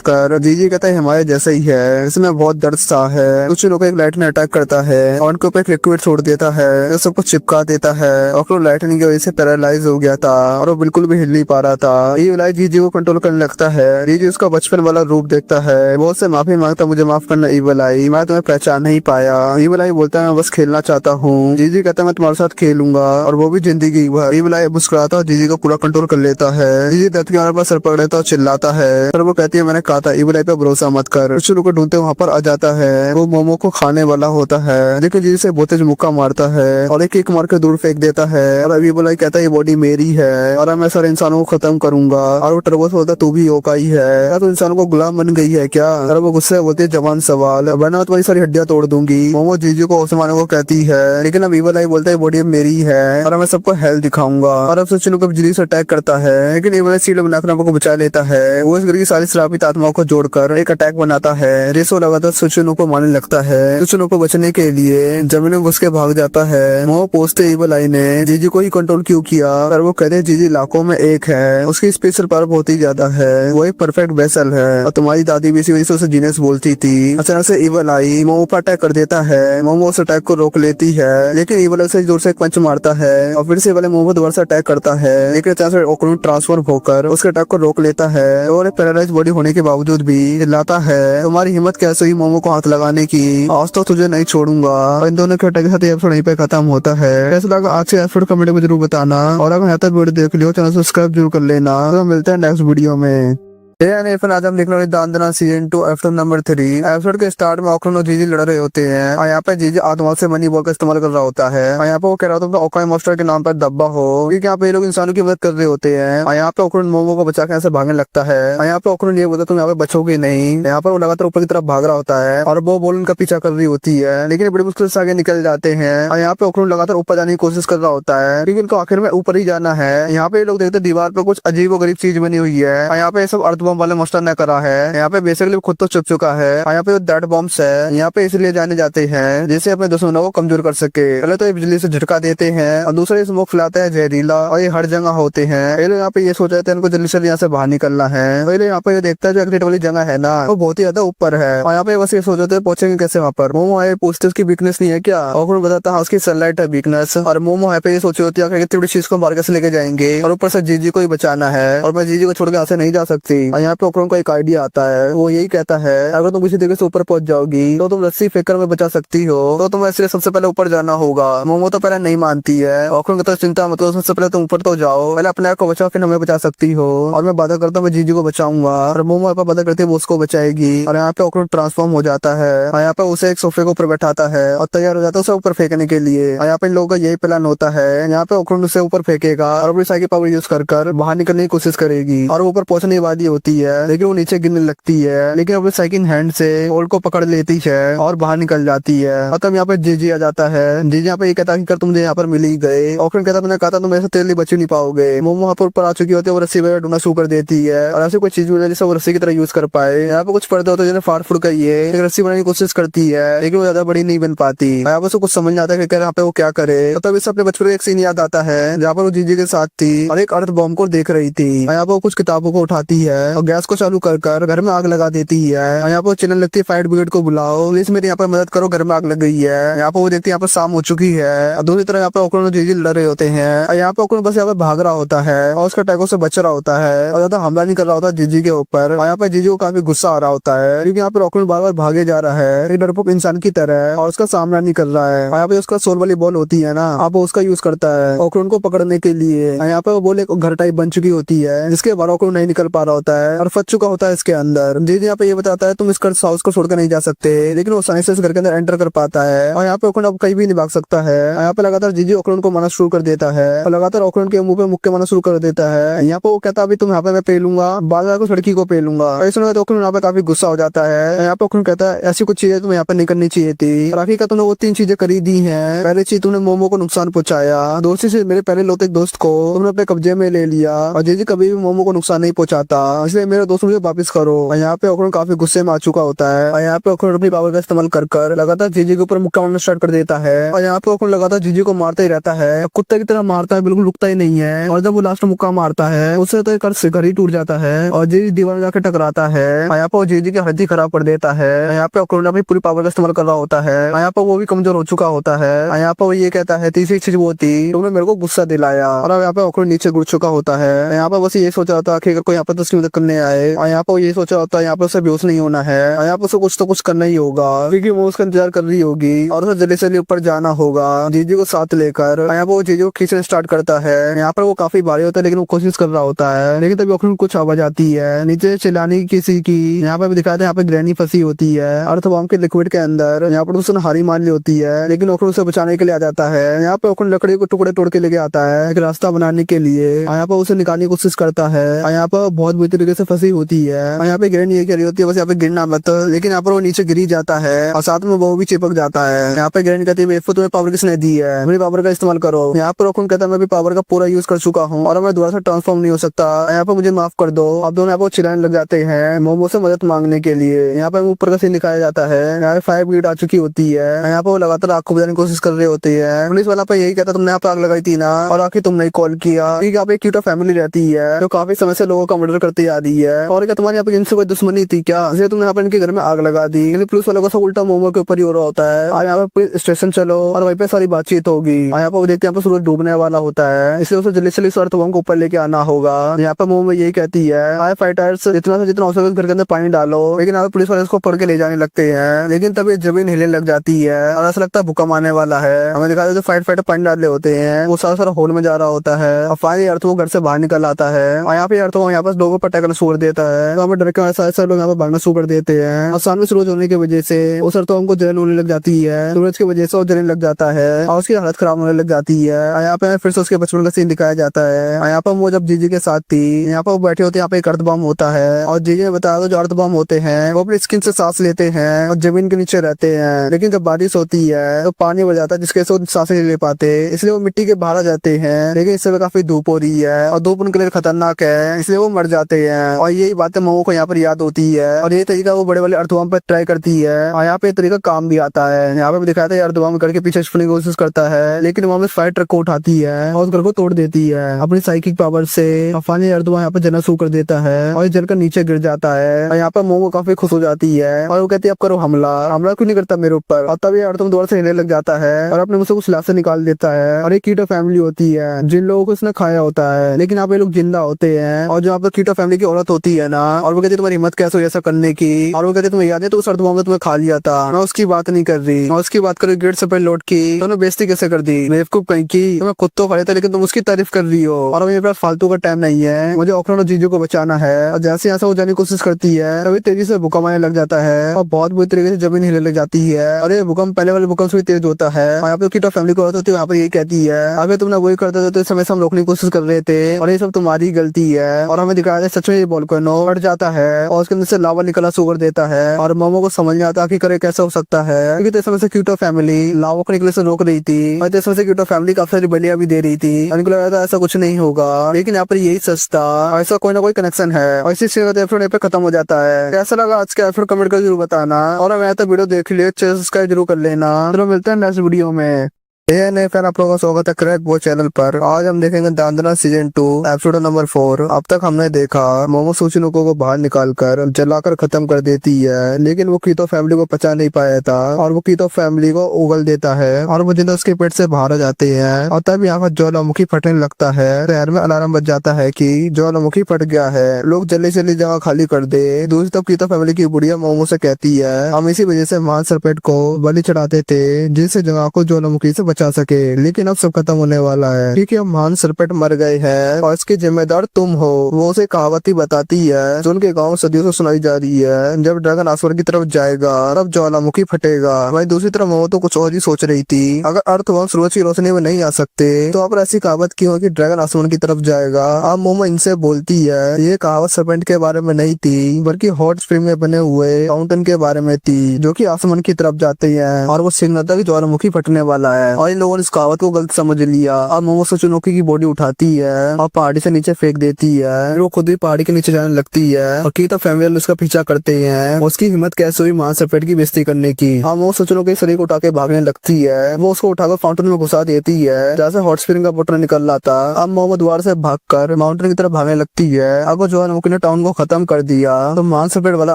कर। जीजी कहता है हमारे जैसा ही है, इसमें बहुत दर्द सा है। कुछ लोग एक लाइट ने अटैक करता है और उनके ऊपर एक लिक्विड छोड़ देता है जो सबको चिपका देता है और लाइटनिंग की वजह से पैरालाइज हो गया था और वो बिल्कुल भी हिल नहीं पा रहा था। ये इवल आई जीजी को कंट्रोल करने लगता है। जीजी उसका बचपन वाला रूप देखता है, बहुत से माफी मांगता, मुझे माफ करना इवल आई, मैं तुम्हें पहचान नहीं पाया। इवल आई बोलता है मैं बस खेलना चाहता हूँ। जीजी कहता है मैं तुम्हारे साथ खेलूंगा और वो भी जिंदगी भर। इवल आई मुस्कुराता और जीजी को पूरा कंट्रोल कर लेता है। जीजी दर्द के हमारे पास सर पकड़ लेता और चिल्लाता है, पर वो कहती है मैंने कहा था इवल आई पे भरोसा मत कर। कुछ लोग को ढूंढते वहाँ पर आ जाता है, वो मोमो को खाने वाला होता है लेकिन जीजी से बहुत तेज मुक्का मारता है और एक किक मार के दूर फेंक देता है। और अभी इवल आई कहता है ये बॉडी मेरी है और मैं सारे इंसानों को खत्म करूंगा। और वो टर्बो से बोलता है तू भी ओकाई है क्या, तू इंसानों को गुलाम बन गई है क्या। और वो गुस्से में बोलती है जवान सवाल, वरना तुम्हारी सारी हड्डियां तोड़ दूंगी। मोमो जीजी को ओसमाने को कहती है लेकिन अब इवल आई बोलता है बॉडी मेरी है और मैं सबको हेल्थ दिखाऊंगा। और अब सचिन को जीजी से अटैक करता है लेकिन इवल आई सीट बनाकर को बचा लेता है। वो इस घर की सारी श्रापित आत्माओं को जोड़कर एक अटैक बनाता है। रेसो लगातार सुचिनो को मारने लगता है। सुचिनो को बचने के लिए जमीन में घुस के भाग जाता है। मोमो पूछते इवल आई ने जीजी को ही कंट्रोल क्यों किया, और वो कहते हैं जीजी लाखों में एक है, उसकी स्पेशल पावर बहुत ही ज्यादा है, वो एक परफेक्ट वेसल है और तुम्हारी दादी भी इसी वजह से उसे जीनियस बोलती थी। अचानक से इवल आई मोमो पर अटैक कर देता है। मोमो उस अटैक को रोक लेती है लेकिन इवल आई उसे जोर से एक पंच मारता है और फिर से इवल आई मोमो दोबारा से अटैक करता है लेकिन अचानक से ओकुनो ट्रांसफॉर्म होकर उसके अटैक को रोक लेता है और एक पैरालाइज बॉडी होने के बावजूद भी चिल्लाता है तुम्हारी हिम्मत कैसे हुई मोमो को हाथ लगाने की, आज तो तुझे नहीं छोड़ूंगा। और इन दोनों के अटैक के साथ एपिसोड यहीं पे खत्म होता है। कैसा लगा आज के एपिसोड कमेंट में जरूर बताना और अगर यहाँ तक वीडियो देख लियो चैनल सब्सक्राइब जरूर कर लेना। तो मिलते हैं नेक्स्ट वीडियो में। आज हम देखने वाले दांदना सीजन 2 एपिसोड नंबर 3। एपिसोड के स्टार्ट में ओकुनो और जीजी लड़ रहे होते हैं और यहाँ पे जीजी आत्मा से मनी बॉल का इस्तेमाल कर रहा होता है और यहाँ पे वो कह रहा होता है ओकाई मास्टर के नाम पर दब्बा हो, क्योंकि यहाँ पे ये लोग इंसानों की मदद कर रहे होते हैं। और यहाँ पे ओकुनो मोमो को बचा के ऐसे भागने लगता है और यहाँ पे ओकुनो ये बोलता तुम यहाँ पे बचोगे नहीं। यहाँ पर वो लगातार ऊपर की तरफ भाग रहा होता है और वो बॉल उनका पीछा कर रही होती है लेकिन बड़ी मुश्किल से आगे निकल जाते हैं। और यहाँ पे ओकुनो लगातार ऊपर जाने की कोशिश कर रहा होता है क्योंकि उनको आखिर में ऊपर ही जाना है। यहाँ पे लोग देखते दीवार पे कुछ अजीब गरीब चीज बनी हुई है और यहाँ पे सब अर्थ बम वाले मास्टर ने करा है। यहाँ पे बेसिकली खुद तो चुप चुका है और यहाँ पे दैट बॉम्ब्स है, यहाँ पे इसलिए जाने जाते हैं जिससे अपने दुश्मनों को कमजोर कर सके। पहले तो ये बिजली से झटका देते हैं और दूसरे स्मोक फैलाते हैं जहरीला और ये हर जगह होते हैं। ये लोग यहाँ पे ये सोच रहे थे इनको जल्दी से यहाँ से बाहर निकलना है। पहले यहाँ पे ये देखता है जो एग्जिट वाली जगह है ना वो बहुत ही ज्यादा ऊपर है और यहाँ पे बस ये सोच रहे थे पहुंचेंगे कैसे वहाँ पर। मोमो है पूछते उसकी वीकनेस नहीं है क्या, और बताता है उसकी सनलाइट है वीकनेस। और मोमो है पे ये सोची होती है इतनी बड़ी चीज को मार्केट से लेके जाएंगे और ऊपर से जीजी को ही बचाना है और मैं जीजी को छोड़ के यहाँ से नहीं जा सकती। और यहाँ पे ओकुनो को एक आइडिया आता है, वो यही कहता है अगर तुम किसी तरीके से ऊपर पहुंच जाओगी तो तुम रस्सी फेंककर में बचा सकती हो, तो तुम्हें इसलिए सबसे पहले ऊपर जाना होगा। मोमो तो पहले नहीं मानती है, ओकुनो कहता है चिंता मत करो, सबसे पहले तुम ऊपर तो जाओ, पहले अपने आप को बचाओ फिर हमें बचा सकती हो। और मैं वादा करता हूँ मैं जीजी को बचाऊंगा और मोमो वादा करती है वो उसको बचाएगी। और यहाँ पे ओकुनो ट्रांसफॉर्म हो जाता है और यहाँ पे उसे एक सोफे के ऊपर बैठाता है और तैयार हो जाता है उसे ऊपर फेंकने के लिए। और यहाँ पे इन लोगों का यही प्लान होता है, यहाँ पे ओकुनो उसे ऊपर फेंकेगा और अपनी साइकिल पावर यूज कर बाहर निकलने की कोशिश करेगी और ऊपर पहुंचने वाली होती है लेकिन वो नीचे गिरने लगती है लेकिन अपने सेकंड हैंड से होल्ड को पकड़ लेती है और बाहर निकल जाती है। और तब यहाँ पे जीजी आ जाता है। जीजी यहाँ पे ये कहता है कि तुम यहाँ पर मिल ही गए। ओकुनो कहता मैंने कहा था तुम ऐसे तेरे लिए बच नहीं पाओगे। मोमो वहाँ पर ऊपर आ चुकी होती है, वो रस्सी वगैरह ढूंढना शुरू कर देती है और ऐसी कोई चीज जिसे वो रस्सी की तरह यूज कर पाए। यहाँ पे कुछ पर्दे होते हैं जिन्हें फाड़ फुड़ कर ये एक रस्सी बनाने की कोशिश करती है लेकिन वो ज्यादा बड़ी नहीं बन पाती। यहाँ पे उसको कुछ समझ नहीं आता है यहाँ पे वो क्या करे। तो तब इससे अपने बचपन का एक सीन याद आता है जहाँ पर वो जीजी के साथ थी और एक अर्थ बॉम्ब को देख रही थी। यहाँ पे वो कुछ किताबों को उठाती है और गैस को चालू कर घर में आग लगा देती है। यहाँ पे चिल्लाने लगती है फायर ब्रिगेड को बुलाओ, प्लीज मेरी यहाँ पर मदद करो, घर में आग लग गई है। यहाँ पे वो देखती है यहाँ पर शाम हो चुकी है और दूसरी तरफ यहाँ पे ओकुनो जीजी लड़ रहे होते हैं और यहाँ पे ओकुनो बस यहाँ पे भाग रहा होता है और उसका अटैकों से बच रहा होता है और ज्यादा हमला नहीं कर रहा होता जीजी के ऊपर। और यहाँ पे जीजी को काफी गुस्सा आ रहा होता है क्योंकि यहाँ पे ओकुनो बार बार भागे जा रहा है एक डरपोक इंसान की तरह और उसका सामना नहीं कर रहा है। यहाँ पे उसका सोल वाली बॉल होती है ना, आप उसका यूज करता है ओकुनो को पकड़ने के लिए। यहाँ पे वो बॉल एक घर टाइप बन चुकी होती है जिसके बाहर ओकुनो नहीं निकल पा रहा होता है और फंस चुका होता है इसके अंदर। जीजी यहाँ पे ये बताता है तुम इस हाउस को छोड़कर नहीं जा सकते लेकिन वो आसानी से इस घर के अंदर एंटर कर पाता है और यहाँ पे ओकुनो अब कहीं भी नहीं भाग सकता है। यहाँ पे लगातार जीजी ओकुनो को मारना शुरू कर देता है और लगातार ओकुनो के मुंह पे मुक्के मारना शुरू कर देता है। यहाँ पे वो कहता अभी तुम यहाँ पे मैं पे लूंगा, बाद में लड़की को पे लूंगा। ऐसे ओकुनो यहाँ पे काफी गुस्सा हो जाता है। यहाँ पे ओकुनो कहता है ऐसी कुछ चीजें तुम्हें यहाँ पे नहीं करनी चाहिए थी। राखी का तुमने वो 3 चीजें करी दी है। पहली चीज तुमने मोमो को नुकसान पहुंचाया, दूसरी चीज मेरे पहले लौते दोस्त को तुमने अपने कब्जे में ले लिया और जीजी कभी भी मोमो को नुकसान नहीं पहुंचाता। इसलिए मेरे दोस्त मुझे वापस करो। और यहाँ पे ओखरोन काफी गुस्से में आ चुका होता है और यहाँ पे ओखरोन अपनी पावर का इस्तेमाल कर लगातार जीजी के ऊपर मुक्का मारना स्टार्ट कर देता है और यहाँ पे ओखरोन लगातार जीजी को मारता ही रहता है, कुत्ते की तरह मारता है, बिल्कुल रुकता ही नहीं है। और जब वो लास्ट मुक्का मारता है उससे तो घर ही टूट जाता है और जीजी दीवार में जाकर टकराता है और यहाँ पे वो जीजी की हड्डी खराब कर देता है। यहाँ पे ओखरोन अपनी पूरी पावर का इस्तेमाल कर रहा होता है। यहाँ पे वो भी कमजोर हो चुका होता है। यहाँ पे वो ये कहता है तीसरी चीज वो थी, तुमने मेरे को गुस्सा दिलाया। और अब यहाँ पे ओखरोन नीचे गिर चुका होता है। यहाँ पे बस ये सोचा होता है कि अगर कोई यहाँ पे तो उसकी मदद करने आए और यहाँ पे ये सोचा होता है यहाँ पे उसे बेहोश नहीं होना है और यहाँ पे उसे कुछ तो कुछ करना ही होगा क्योंकि वो उसका इंतजार कर रही होगी और उसे जल्दी से ऊपर जाना होगा जीजी को साथ लेकर। यहाँ पे वो जीजी को खींचना स्टार्ट करता है। यहाँ पर वो काफी भारी होता है लेकिन वो कोशिश कर रहा होता है, लेकिन तभी ओखरोन कुछ आवाज आती है नीचे चिल्लाने किसी की। यहाँ पे भी दिखाते हैं यहाँ पे ग्रैनी फंसी होती है अर्थबॉम्ब के लिक्विड के अंदर। यहाँ पर उसने हारी मान ली होती है लेकिन ओखरोन उसे बचाने के लिए आ जाता है। यहाँ पे ओखरोन लकड़ी को टुकड़े तोड़ के लेके आता है एक रास्ता बनाने के लिए। यहाँ पर उसे निकालने की कोशिश करता है। यहाँ पर बहुत बुरी तरीके से फंसी होती है। यहाँ पे ग्रैनी ये कह रही होती है बस यहाँ पे गिरना मत, लेकिन यहाँ पर वो नीचे गिरी जाता है और साथ में वो भी चिपक जाता है। यहाँ पे ग्रैनी कहती है तुम्हें पावर किसने दी है, मेरी पावर का इस्तेमाल करो। यहाँ पर ओखरोन कहता है मैं भी पावर का पूरा यूज कर चुका हूँ और मैं दोबारा से ट्रांसफॉर्म नहीं हो सकता, यहाँ पे मुझे माफ कर दो। अब दोनों यहाँ पर चिल्लाने लग जाते हैं मोमो से मदद मांगने के लिए। यहाँ पे ऊपर का सीन दिखाया जाता है। यहाँ पे फायर ब्रिगेड आ चुकी होती है। यहाँ पे वो लगातार आग को बुझाने की कोशिश कर रहे होते हैं। पुलिस वाला पे यही कहता तुमने यहाँ पे आग लगाई थी ना और आखिर तुमने कॉल किया क्योंकि यहाँ पे क्यूटा फैमिली रहती है जो काफी समय से लोगों का मर्डर करती आ रही है और क्या तुम्हारे यहाँ पे इनसे कोई दुश्मनी थी क्या, इसलिए तुमने यहाँ पे इनके घर में आग लगा दी। लेकिन पुलिस वालों का सब उल्टा मोमो के ऊपर ही हो रहा होता है और यहाँ पे स्टेशन चलो और वहीं पे सारी बातचीत होगी। यहाँ पे वो देखते हैं यहाँ पे सूरज डूबने वाला होता है इसलिए उसे जल्दी से अर्थबॉम्ब को ऊपर लेके आना होगा। यहाँ पे मोमो यही कहती है फायर फाइटर्स जितना से जितना हो सके घर के अंदर पानी डालो, लेकिन यहाँ पे पुलिस वाले इसको पकड़ के ले जाने लगते हैं। लेकिन तभी जमीन हिलने लग जाती है और ऐसा लगता है भूकंप आने वाला है। हमें दिखा जो फाइट फाइटर पानी डाले होते हैं वो सारा होल में जा रहा होता है और फाइनली अर्थ वो घर से बाहर निकल आता है और यहाँ पे अर्थ यहाँ पर लोगों पर अटैक करना शुरू कर देता है। तो हमें डर के ऐसा लोग यहाँ पर भागना शुरू कर देते हैं और सामने सूरज होने की वजह से उस अर्थ को जलन होने लग जाती है। सूरज की वजह से वो जलने लग जाता है और उसकी हालत खराब होने लग जाती है। यहाँ पे फिर से उसके बचपन का सीन दिखाया जाता है। यहाँ पर वो जब जीजी के साथ थी यहाँ पर वो बैठे होते हैं, यहाँ पे एक अर्थ बम होता है और जीजी ने बताया था जो अर्थ बम होते हैं वो अपनी स्किन से सांस लेते हैं और जमीन के नीचे रहते हैं, लेकिन जब बारिश होती है तो पानी बढ़ जाता है जिसके से वो सांसें नहीं ले पाते, इसलिए वो मिट्टी के बाहर आ जाते हैं। लेकिन इस समय काफी धूप हो रही है और धूप उनके लिए खतरनाक है इसलिए वो मर जाते हैं और यही बातें मोमो को यहाँ पर याद होती है और ये तरीका वो बड़े वाले अर्थ बम पर ट्राई करती है और यहाँ पे तरीका काम भी आता है। यहाँ पे भी दिखाता है अर्थ बम करके पीछे छुपने की कोशिश करता है लेकिन वहां पे फायर ट्रक को उठाती है और उस घर को तोड़ देती है अपनी साइकिक पावर से। फाइनली अर्थ यहाँ पे जलना शुरू कर देता है और जलकर नीचे गिर जाता है और यहाँ पे मोमो काफी खुश हो जाती है और वो कहती है अब करो हमला क्यों नहीं करता मेरे ऊपर। और तभी अर्थ दोबारा से हिलने लग जाता है और अपने मुंह से कुछ लाशें निकाल देता है और एक कीटो फैमिली होती है जिन लोगों को इसने खाया होता है, लेकिन यहाँ पे लोग जिंदा होते हैं और जो यहाँ पे कीटो फैमिली की औरत होती है ना और वो कहती है तुम्हारी हिम्मत कैसे हुई ऐसा करने की। और वो कहती है तुम्हें याद है तो उस अर्थ बम ने तुम्हें खा लिया था। मैं उसकी बात नहीं कर रही, मैं उसकी बात कर गेट से पहले लौट की तुमने बेइज्जती कैसे कर दी बेवकूफ कहीं की। मैं खुद तो खड़े था लेकिन तुम उसकी तारीफ कर रही हो और मेरे पास फालतू का टाइम नहीं है, मुझे ओखरोन और जीजू को बचाना है। और जैसे यहाँ से वो जाने की कोशिश करती है तभी तेजी से भूकंप आने लग जाता है और बहुत बुरी तरीके से जमीन हिलने लग जाती है और ये भूकंप पहले वाले भूकंप से भी तेज होता है। और यहाँ पे कीटो फैमिली को होती है यहाँ पे यही कहती है अगर तुमने वही करते थे तो इस समय से हम रोकने की कोशिश कर रहे थे और ये सब तुम्हारी गलती है। और हमें दिखाया सच में ये वोल्केनो फट जाता है और उसके अंदर से लावा निकला शुरू कर देता है और मोमो को समझ नहीं आता कि करे कैसे हो सकता है क्योंकि इस समय से कीटो फैमिली लावा को निकले से रोक रही थी और इस समय से कीटो फैमिली काफी सारी बलियां भी दे रही थी। उनको लगा था ऐसा कुछ नहीं होगा लेकिन यहाँ पर यही सच था, ऐसा कोई ना कोई कनेक्शन है और इसी एपिसोड पे खत्म हो जाता है। कैसा लगा आज का एपिसोड कमेंट कर जरूर बताना और मैं तो वीडियो देख लिया सब्सक्राइब जरूर कर लेना। चलो मिलते हैं नेक्स्ट वीडियो में। ये नए फैन आप लोगों का स्वागत है क्रैक वो चैनल पर। आज हम देखेंगे दांदना सीजन 2 एपिसोड नंबर 4। अब तक हमने देखा मोमो सुचिनुको को बाहर निकालकर जलाकर खत्म कर देती है लेकिन वो कीतो फैमिली को बचा नहीं पाया था और वो कीतो फैमिली को उगल देता है और वो जिंदा उसके पेट से बाहर आ जाते हैं। और तब यहाँ पर ज्वालामुखी फटने लगता है, शहर में अलार्म बज जाता है कि ज्वालामुखी फट गया है, लोग जल्दी जल्दी जगह खाली कर दे। दूसरी तरफ कीतो फैमिली की बुढ़िया मोमो से कहती है हम इसी वजह से महान सरपेट को बलि चढ़ाते थे जिससे जगह को ज्वालामुखी से बचा सके, लेकिन अब सब खत्म होने वाला है क्योंकि अब महान सरपेट मर गए हैं और इसके जिम्मेदार तुम हो। वो उसे कहावत ही बताती है जो उनके गांव सदियों से सुनाई जा रही है, जब ड्रैगन आसमान की तरफ जाएगा तब ज्वालामुखी फटेगा। वहीं दूसरी तरफ वो तो कुछ और ही सोच रही थी, अगर अर्थवंश सूरज की रोशनी में नहीं आ सकते तो अब ऐसी कहावत क्यों कि ड्रैगन आसमान की तरफ जाएगा। अब मोमो इनसे बोलती है ये कहावत सरपेंट के बारे में नहीं थी बल्कि हॉट स्प्रिंग में बने हुए फाउंटेन के बारे में थी जो कि आसमान की तरफ जाते हैं और वो सिग्नल तक ज्वालामुखी फटने वाला है। और इन लोगों ने इस कहावत को गलत समझ लिया। अब मोमो सुचुनोकी की बॉडी उठाती है और पहाड़ी से नीचे फेंक देती है। वो खुद भी पहाड़ी के नीचे जाने लगती है और कीता फैमिली उसका पीछा करते हैं। उसकी हिम्मत कैसे हुई महान सर्पेंट की बेइज्जती करने की। अब मोमो सुचुनोकी शरीर को उठा के भागने लगती है। वो उसको उठाकर फाउंटेन में घुसा देती है जहाँ से हॉट स्प्रिंग का बटन निकल रहा था। अब मोमो द्वार से भागकर माउंटेन की तरफ भागने लगती है। अगर ज्वालामुखी ने टाउन को खत्म कर दिया तो महान सर्पेंट वाला